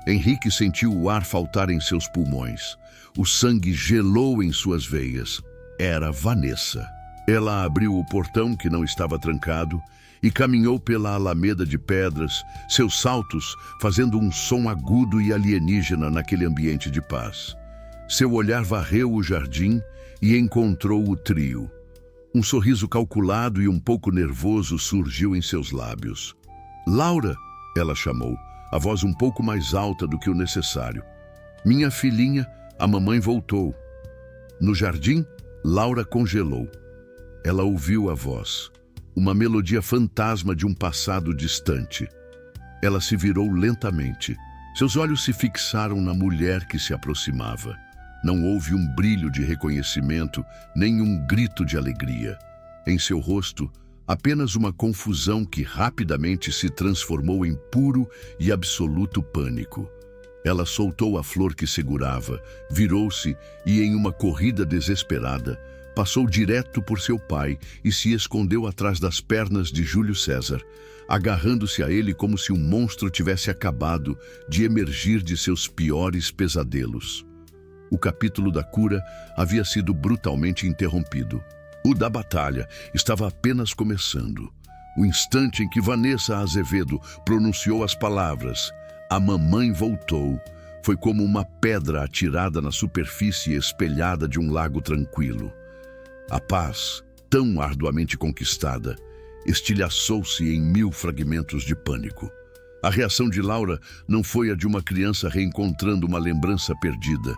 Henrique sentiu o ar faltar em seus pulmões. O sangue gelou em suas veias. Era Vanessa. Ela abriu o portão, que não estava trancado, e caminhou pela alameda de pedras, seus saltos fazendo um som agudo e alienígena naquele ambiente de paz. Seu olhar varreu o jardim e encontrou o trio. Um sorriso calculado e um pouco nervoso surgiu em seus lábios. "Laura", ela chamou, a voz um pouco mais alta do que o necessário. "Minha filhinha, a mamãe voltou." No jardim, Laura congelou. Ela ouviu a voz, uma melodia fantasma de um passado distante. Ela se virou lentamente. Seus olhos se fixaram na mulher que se aproximava. Não houve um brilho de reconhecimento, nem um grito de alegria. Em seu rosto, apenas uma confusão que rapidamente se transformou em puro e absoluto pânico. Ela soltou a flor que segurava, virou-se e, em uma corrida desesperada, passou direto por seu pai e se escondeu atrás das pernas de Júlio César, agarrando-se a ele como se um monstro tivesse acabado de emergir de seus piores pesadelos. O capítulo da cura havia sido brutalmente interrompido. O da batalha estava apenas começando. O instante em que Vanessa Azevedo pronunciou as palavras "A mamãe voltou" foi como uma pedra atirada na superfície espelhada de um lago tranquilo. A paz, tão arduamente conquistada, estilhaçou-se em 1000 fragmentos de pânico. A reação de Laura não foi a de uma criança reencontrando uma lembrança perdida.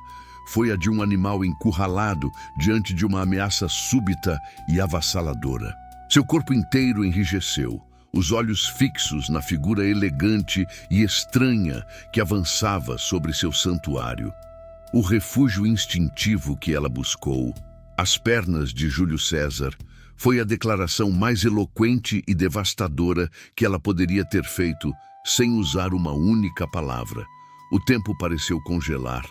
Foi a de um animal encurralado diante de uma ameaça súbita e avassaladora. Seu corpo inteiro enrijeceu, os olhos fixos na figura elegante e estranha que avançava sobre seu santuário. O refúgio instintivo que ela buscou, às pernas de Júlio César, foi a declaração mais eloquente e devastadora que ela poderia ter feito sem usar uma única palavra. O tempo pareceu congelar.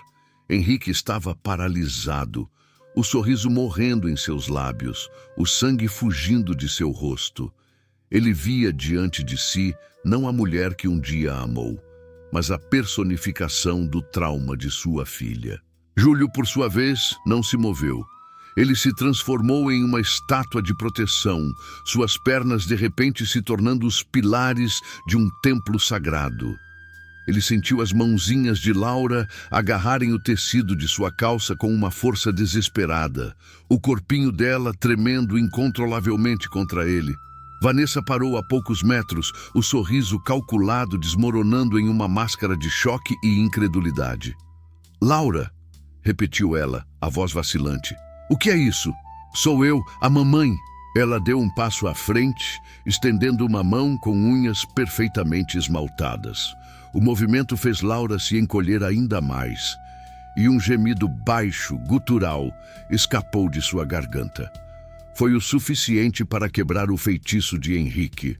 Henrique estava paralisado, o sorriso morrendo em seus lábios, o sangue fugindo de seu rosto. Ele via diante de si não a mulher que um dia amou, mas a personificação do trauma de sua filha. Júlio, por sua vez, não se moveu. Ele se transformou em uma estátua de proteção, suas pernas de repente se tornando os pilares de um templo sagrado. Ele sentiu as mãozinhas de Laura agarrarem o tecido de sua calça com uma força desesperada, o corpinho dela tremendo incontrolavelmente contra ele. Vanessa parou a poucos metros, o sorriso calculado desmoronando em uma máscara de choque e incredulidade. "Laura", repetiu ela, a voz vacilante. "O que é isso?" "Sou eu, a mamãe." Ela deu um passo à frente, estendendo uma mão com unhas perfeitamente esmaltadas. O movimento fez Laura se encolher ainda mais, e um gemido baixo, gutural, escapou de sua garganta. Foi o suficiente para quebrar o feitiço de Henrique.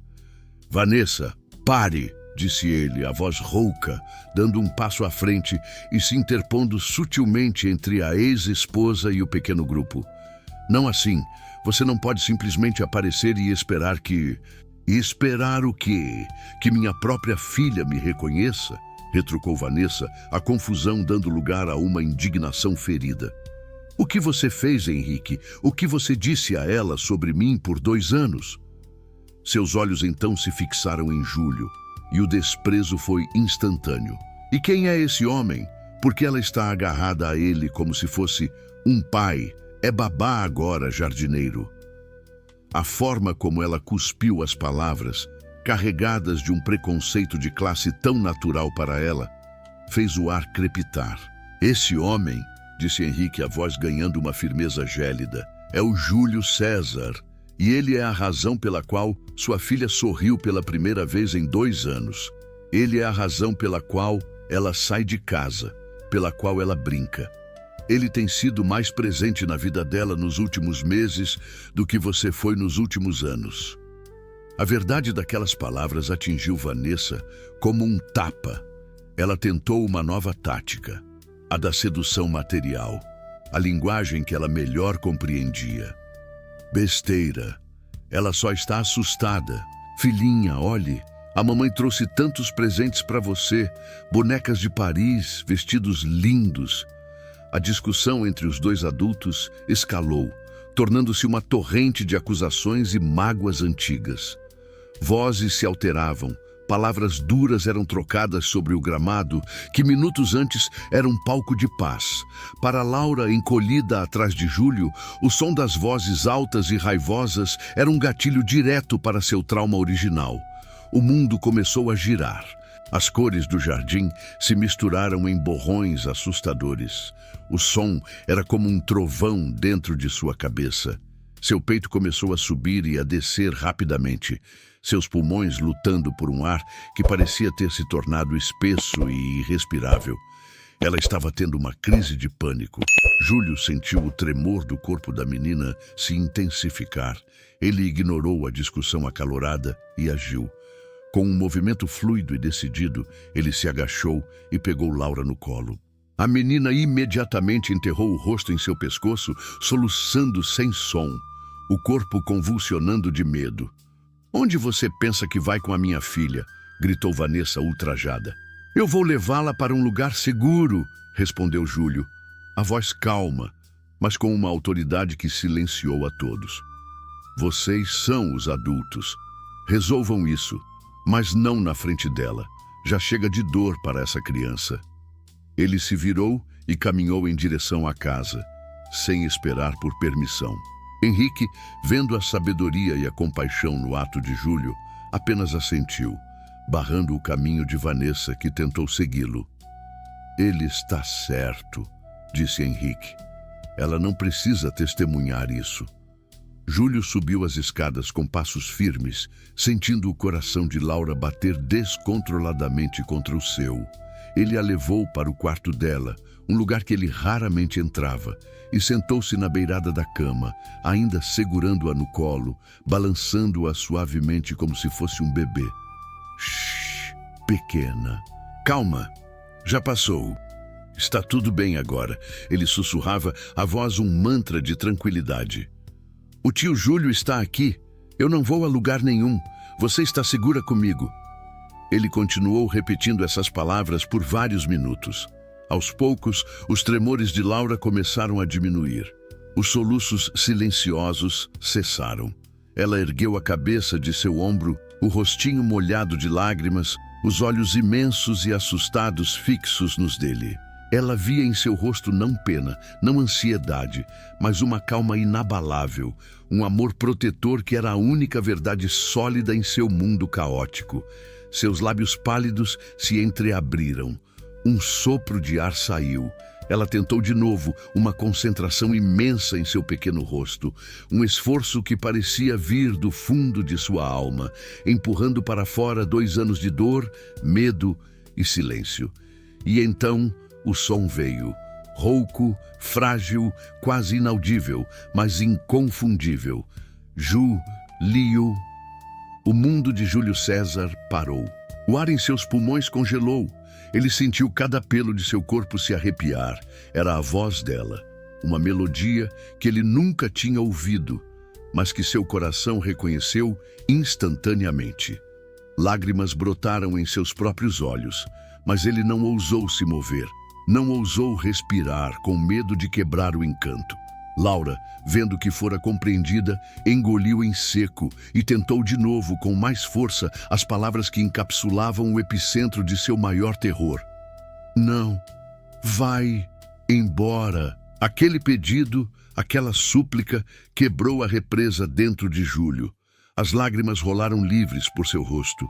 "Vanessa, pare", disse ele, a voz rouca, dando um passo à frente e se interpondo sutilmente entre a ex-esposa e o pequeno grupo. "Não assim. Você não pode simplesmente aparecer e esperar que..." "Esperar o quê? Que minha própria filha me reconheça?" retrucou Vanessa, a confusão dando lugar a uma indignação ferida. "O que você fez, Henrique? O que você disse a ela sobre mim por 2 anos?" Seus olhos então se fixaram em Júlio, e o desprezo foi instantâneo. "E quem é esse homem? Por que ela está agarrada a ele como se fosse um pai? É babá agora, jardineiro." A forma como ela cuspiu as palavras, carregadas de um preconceito de classe tão natural para ela, fez o ar crepitar. "Esse homem", disse Henrique, a voz ganhando uma firmeza gélida, "é o Júlio César, e ele é a razão pela qual sua filha sorriu pela primeira vez em 2 anos. Ele é a razão pela qual ela sai de casa, pela qual ela brinca. Ele tem sido mais presente na vida dela nos últimos meses do que você foi nos últimos anos." A verdade daquelas palavras atingiu Vanessa como um tapa. Ela tentou uma nova tática, a da sedução material, a linguagem que ela melhor compreendia. "Besteira. Ela só está assustada. Filhinha, olhe, A mamãe trouxe tantos presentes para você, bonecas de Paris, vestidos lindos. A discussão entre os dois adultos escalou, tornando-se uma torrente de acusações e mágoas antigas. Vozes se alteravam, palavras duras eram trocadas sobre o gramado, que minutos antes era um palco de paz. Para Laura, encolhida atrás de Júlio, o som das vozes altas e raivosas era um gatilho direto para seu trauma original. O mundo começou a girar. As cores do jardim se misturaram em borrões assustadores. O som era como um trovão dentro de sua cabeça. Seu peito começou a subir e a descer rapidamente, seus pulmões lutando por um ar que parecia ter se tornado espesso e irrespirável. Ela estava tendo uma crise de pânico. Júlio sentiu o tremor do corpo da menina se intensificar. Ele ignorou a discussão acalorada e agiu. Com um movimento fluido e decidido, ele se agachou e pegou Laura no colo. A menina imediatamente enterrou o rosto em seu pescoço, soluçando sem som, o corpo convulsionando de medo. "Onde você pensa que vai com a minha filha?" gritou Vanessa ultrajada. "Eu vou levá-la para um lugar seguro", respondeu Júlio, a voz calma, mas com uma autoridade que silenciou a todos. "Vocês são os adultos. Resolvam isso, mas não na frente dela. Já chega de dor para essa criança." Ele se virou e caminhou em direção à casa, sem esperar por permissão. Henrique, vendo a sabedoria e a compaixão no ato de Júlio, apenas assentiu, barrando o caminho de Vanessa, que tentou segui-lo. "Ele está certo", disse Henrique. "Ela não precisa testemunhar isso." Júlio subiu as escadas com passos firmes, sentindo o coração de Laura bater descontroladamente contra o seu. Ele a levou para o quarto dela, um lugar que ele raramente entrava, e sentou-se na beirada da cama, ainda segurando-a no colo, balançando-a suavemente como se fosse um bebê. "Shhh, pequena. Calma, já passou. Está tudo bem agora", ele sussurrava, a voz um mantra de tranquilidade. "O tio Júlio está aqui. Eu não vou a lugar nenhum. Você está segura comigo." Ele continuou repetindo essas palavras por vários minutos. Aos poucos, os tremores de Laura começaram a diminuir. Os soluços silenciosos cessaram. Ela ergueu a cabeça de seu ombro, o rostinho molhado de lágrimas, os olhos imensos e assustados fixos nos dele. Ela via em seu rosto não pena, não ansiedade, mas uma calma inabalável, um amor protetor que era a única verdade sólida em seu mundo caótico. Seus lábios pálidos se entreabriram. Um sopro de ar saiu. Ela tentou de novo, uma concentração imensa em seu pequeno rosto, um esforço que parecia vir do fundo de sua alma, empurrando para fora 2 anos de dor, medo e silêncio. E então o som veio, rouco, frágil, quase inaudível, mas inconfundível. Júlio. O mundo de Júlio César parou. O ar em seus pulmões congelou. Ele sentiu cada pelo de seu corpo se arrepiar. Era a voz dela, uma melodia que ele nunca tinha ouvido, mas que seu coração reconheceu instantaneamente. Lágrimas brotaram em seus próprios olhos, mas ele não ousou se mover, não ousou respirar, com medo de quebrar o encanto. Laura, vendo que fora compreendida, engoliu em seco e tentou de novo, com mais força, as palavras que encapsulavam o epicentro de seu maior terror. "Não, vai embora." Aquele pedido, aquela súplica, quebrou a represa dentro de Júlio. As lágrimas rolaram livres por seu rosto.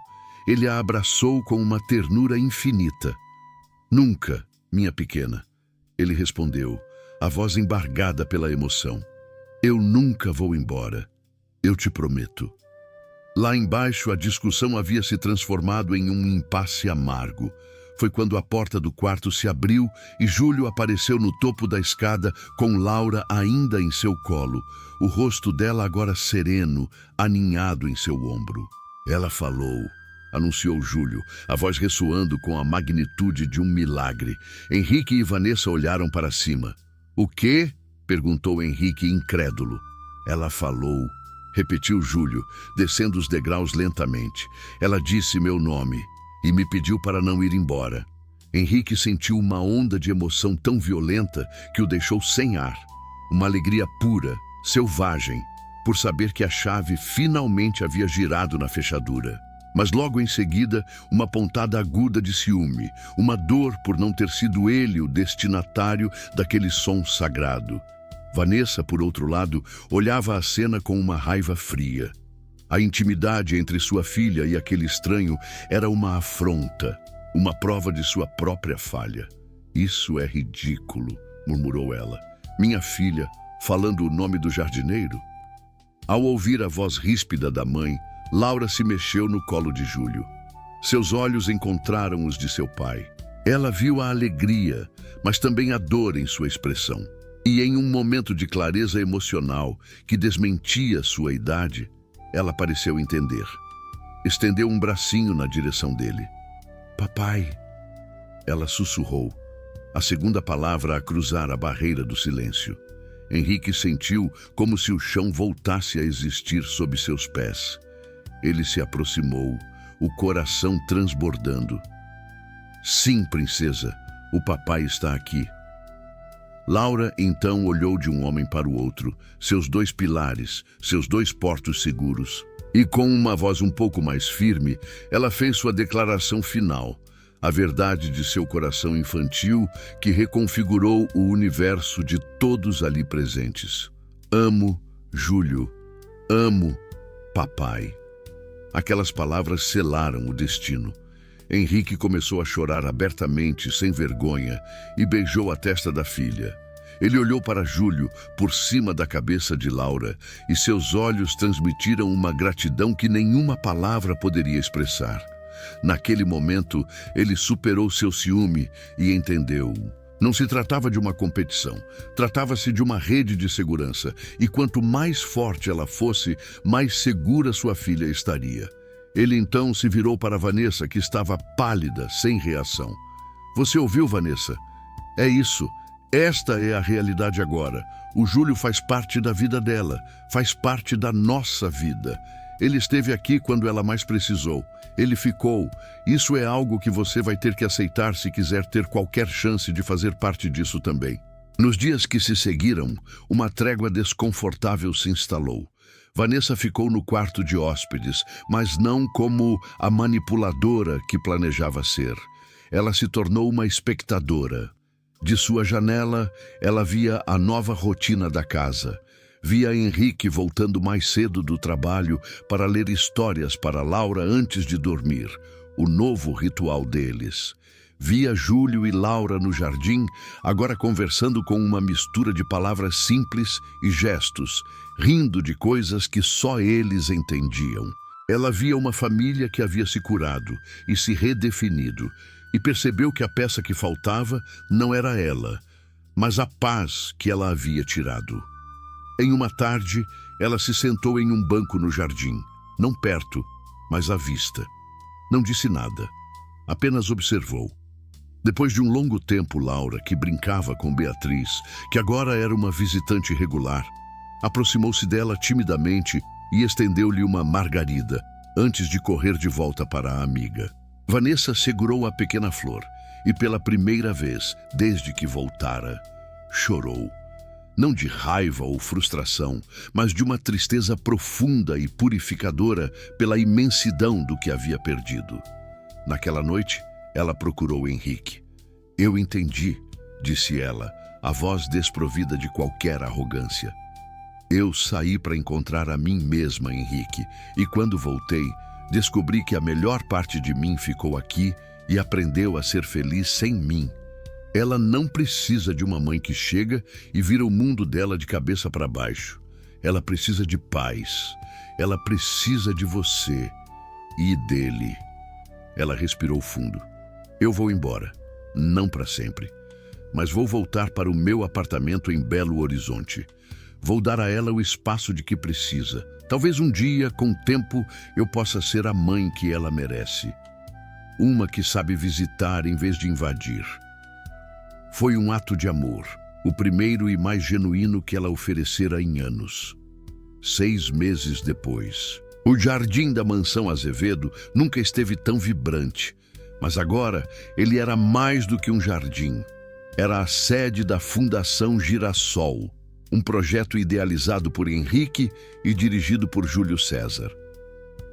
Ele a abraçou com uma ternura infinita. "Nunca, minha pequena", ele respondeu, a voz embargada pela emoção. "Eu nunca vou embora. Eu te prometo." Lá embaixo, a discussão havia se transformado em um impasse amargo. Foi quando a porta do quarto se abriu e Júlio apareceu no topo da escada com Laura ainda em seu colo, o rosto dela agora sereno, aninhado em seu ombro. "Ela falou", anunciou Júlio, a voz ressoando com a magnitude de um milagre. Henrique e Vanessa olharam para cima. "O quê?", perguntou Henrique incrédulo. "Ela falou", repetiu Júlio, descendo os degraus lentamente. Ela disse meu nome e me pediu para não ir embora. Henrique sentiu uma onda de emoção tão violenta que o deixou sem ar. Uma alegria pura, selvagem, por saber que a chave finalmente havia girado na fechadura. Mas logo em seguida, uma pontada aguda de ciúme, uma dor por não ter sido ele o destinatário daquele som sagrado. Vanessa, por outro lado, olhava a cena com uma raiva fria. A intimidade entre sua filha e aquele estranho era uma afronta, uma prova de sua própria falha. Isso é ridículo, murmurou ela. Minha filha, falando o nome do jardineiro? Ao ouvir a voz ríspida da mãe, Laura se mexeu no colo de Júlio. Seus olhos encontraram os de seu pai. Ela viu a alegria, mas também a dor em sua expressão. E em um momento de clareza emocional que desmentia sua idade, ela pareceu entender. Estendeu um bracinho na direção dele. Papai, ela sussurrou, a segunda palavra a cruzar a barreira do silêncio. Henrique sentiu como se o chão voltasse a existir sob seus pés. Ele se aproximou, o coração transbordando. Sim, princesa, o papai está aqui. Laura então olhou de um homem para o outro, seus dois pilares, seus dois portos seguros. E com uma voz um pouco mais firme, ela fez sua declaração final, a verdade de seu coração infantil que reconfigurou o universo de todos ali presentes. Amo, Júlio. Amo, papai. Aquelas palavras selaram o destino. Henrique começou a chorar abertamente, sem vergonha, e beijou a testa da filha. Ele olhou para Júlio, por cima da cabeça de Laura, e seus olhos transmitiram uma gratidão que nenhuma palavra poderia expressar. Naquele momento, ele superou seu ciúme e entendeu. Não se tratava de uma competição, tratava-se de uma rede de segurança, e quanto mais forte ela fosse, mais segura sua filha estaria. Ele então se virou para Vanessa, que estava pálida, sem reação. Você ouviu, Vanessa? É isso. Esta é a realidade agora. O Júlio faz parte da vida dela, faz parte da nossa vida. Ele esteve aqui quando ela mais precisou. Ele ficou. Isso é algo que você vai ter que aceitar se quiser ter qualquer chance de fazer parte disso também. Nos dias que se seguiram, uma trégua desconfortável se instalou. Vanessa ficou no quarto de hóspedes, mas não como a manipuladora que planejava ser. Ela se tornou uma espectadora. De sua janela, ela via a nova rotina da casa. Via Henrique voltando mais cedo do trabalho para ler histórias para Laura antes de dormir, o novo ritual deles. Via Júlio e Laura no jardim, agora conversando com uma mistura de palavras simples e gestos, rindo de coisas que só eles entendiam. Ela via uma família que havia se curado e se redefinido, e percebeu que a peça que faltava não era ela, mas a paz que ela havia tirado. Em uma tarde, ela se sentou em um banco no jardim, não perto, mas à vista. Não disse nada, apenas observou. Depois de um longo tempo, Laura, que brincava com Beatriz, que agora era uma visitante regular, aproximou-se dela timidamente e estendeu-lhe uma margarida, antes de correr de volta para a amiga. Vanessa segurou a pequena flor e, pela primeira vez, desde que voltara, chorou. Não de raiva ou frustração, mas de uma tristeza profunda e purificadora pela imensidão do que havia perdido. Naquela noite, ela procurou Henrique. Eu entendi, disse ela, a voz desprovida de qualquer arrogância. Eu saí para encontrar a mim mesma, Henrique, e quando voltei, descobri que a melhor parte de mim ficou aqui e aprendeu a ser feliz sem mim. Ela não precisa de uma mãe que chega e vira o mundo dela de cabeça para baixo. Ela precisa de paz. Ela precisa de você e dele. Ela respirou fundo. Eu vou embora. Não para sempre. Mas vou voltar para o meu apartamento em Belo Horizonte. Vou dar a ela o espaço de que precisa. Talvez um dia, com o tempo, eu possa ser a mãe que ela merece. Uma que sabe visitar em vez de invadir. Foi um ato de amor, o primeiro e mais genuíno que ela oferecera em anos. 6 meses depois. O jardim da mansão Azevedo nunca esteve tão vibrante, mas agora ele era mais do que um jardim. Era a sede da Fundação Girassol, um projeto idealizado por Henrique e dirigido por Júlio César.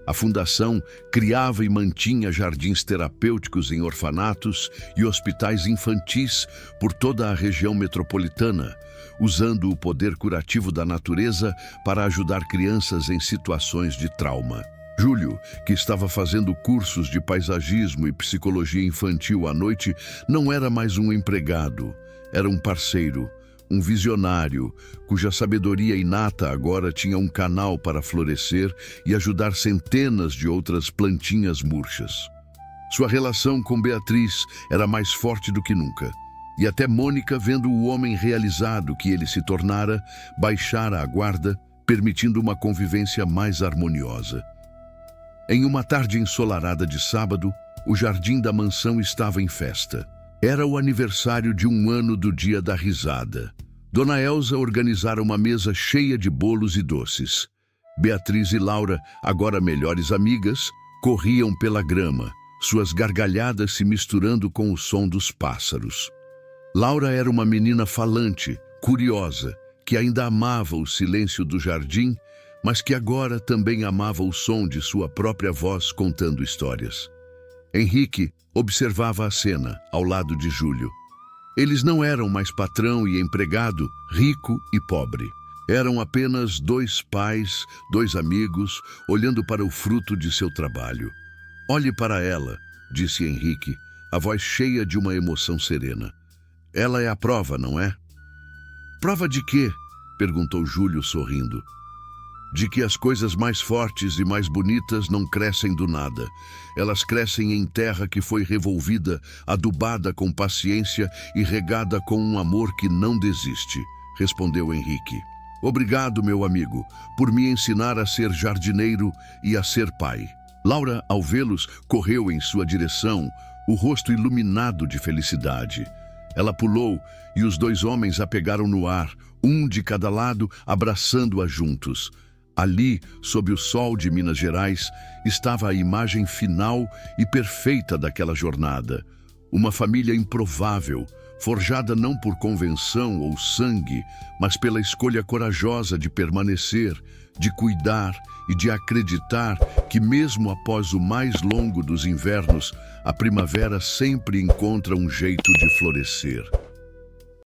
A fundação criava e mantinha jardins terapêuticos em orfanatos e hospitais infantis por toda a região metropolitana, usando o poder curativo da natureza para ajudar crianças em situações de trauma. Júlio, que estava fazendo cursos de paisagismo e psicologia infantil à noite, não era mais um empregado, era um parceiro, um visionário, cuja sabedoria inata agora tinha um canal para florescer e ajudar centenas de outras plantinhas murchas. Sua relação com Beatriz era mais forte do que nunca, e até Mônica, vendo o homem realizado que ele se tornara, baixara a guarda, permitindo uma convivência mais harmoniosa. Em uma tarde ensolarada de sábado, o jardim da mansão estava em festa. Era o aniversário de 1 ano do Dia da Risada. Dona Elza organizara uma mesa cheia de bolos e doces. Beatriz e Laura, agora melhores amigas, corriam pela grama, suas gargalhadas se misturando com o som dos pássaros. Laura era uma menina falante, curiosa, que ainda amava o silêncio do jardim, mas que agora também amava o som de sua própria voz contando histórias. Henrique observava a cena, ao lado de Júlio. Eles não eram mais patrão e empregado, rico e pobre. Eram apenas 2 pais, 2 amigos, olhando para o fruto de seu trabalho. "Olhe para ela", disse Henrique, a voz cheia de uma emoção serena. "Ela é a prova, não é?" "Prova de quê?", perguntou Júlio sorrindo. "De que as coisas mais fortes e mais bonitas não crescem do nada. Elas crescem em terra que foi revolvida, adubada com paciência e regada com um amor que não desiste", respondeu Henrique. "Obrigado, meu amigo, por me ensinar a ser jardineiro e a ser pai." Laura, ao vê-los, correu em sua direção, o rosto iluminado de felicidade. Ela pulou e os 2 homens a pegaram no ar, um de cada lado, abraçando-a juntos. Ali, sob o sol de Minas Gerais, estava a imagem final e perfeita daquela jornada. Uma família improvável, forjada não por convenção ou sangue, mas pela escolha corajosa de permanecer, de cuidar e de acreditar que mesmo após o mais longo dos invernos, a primavera sempre encontra um jeito de florescer.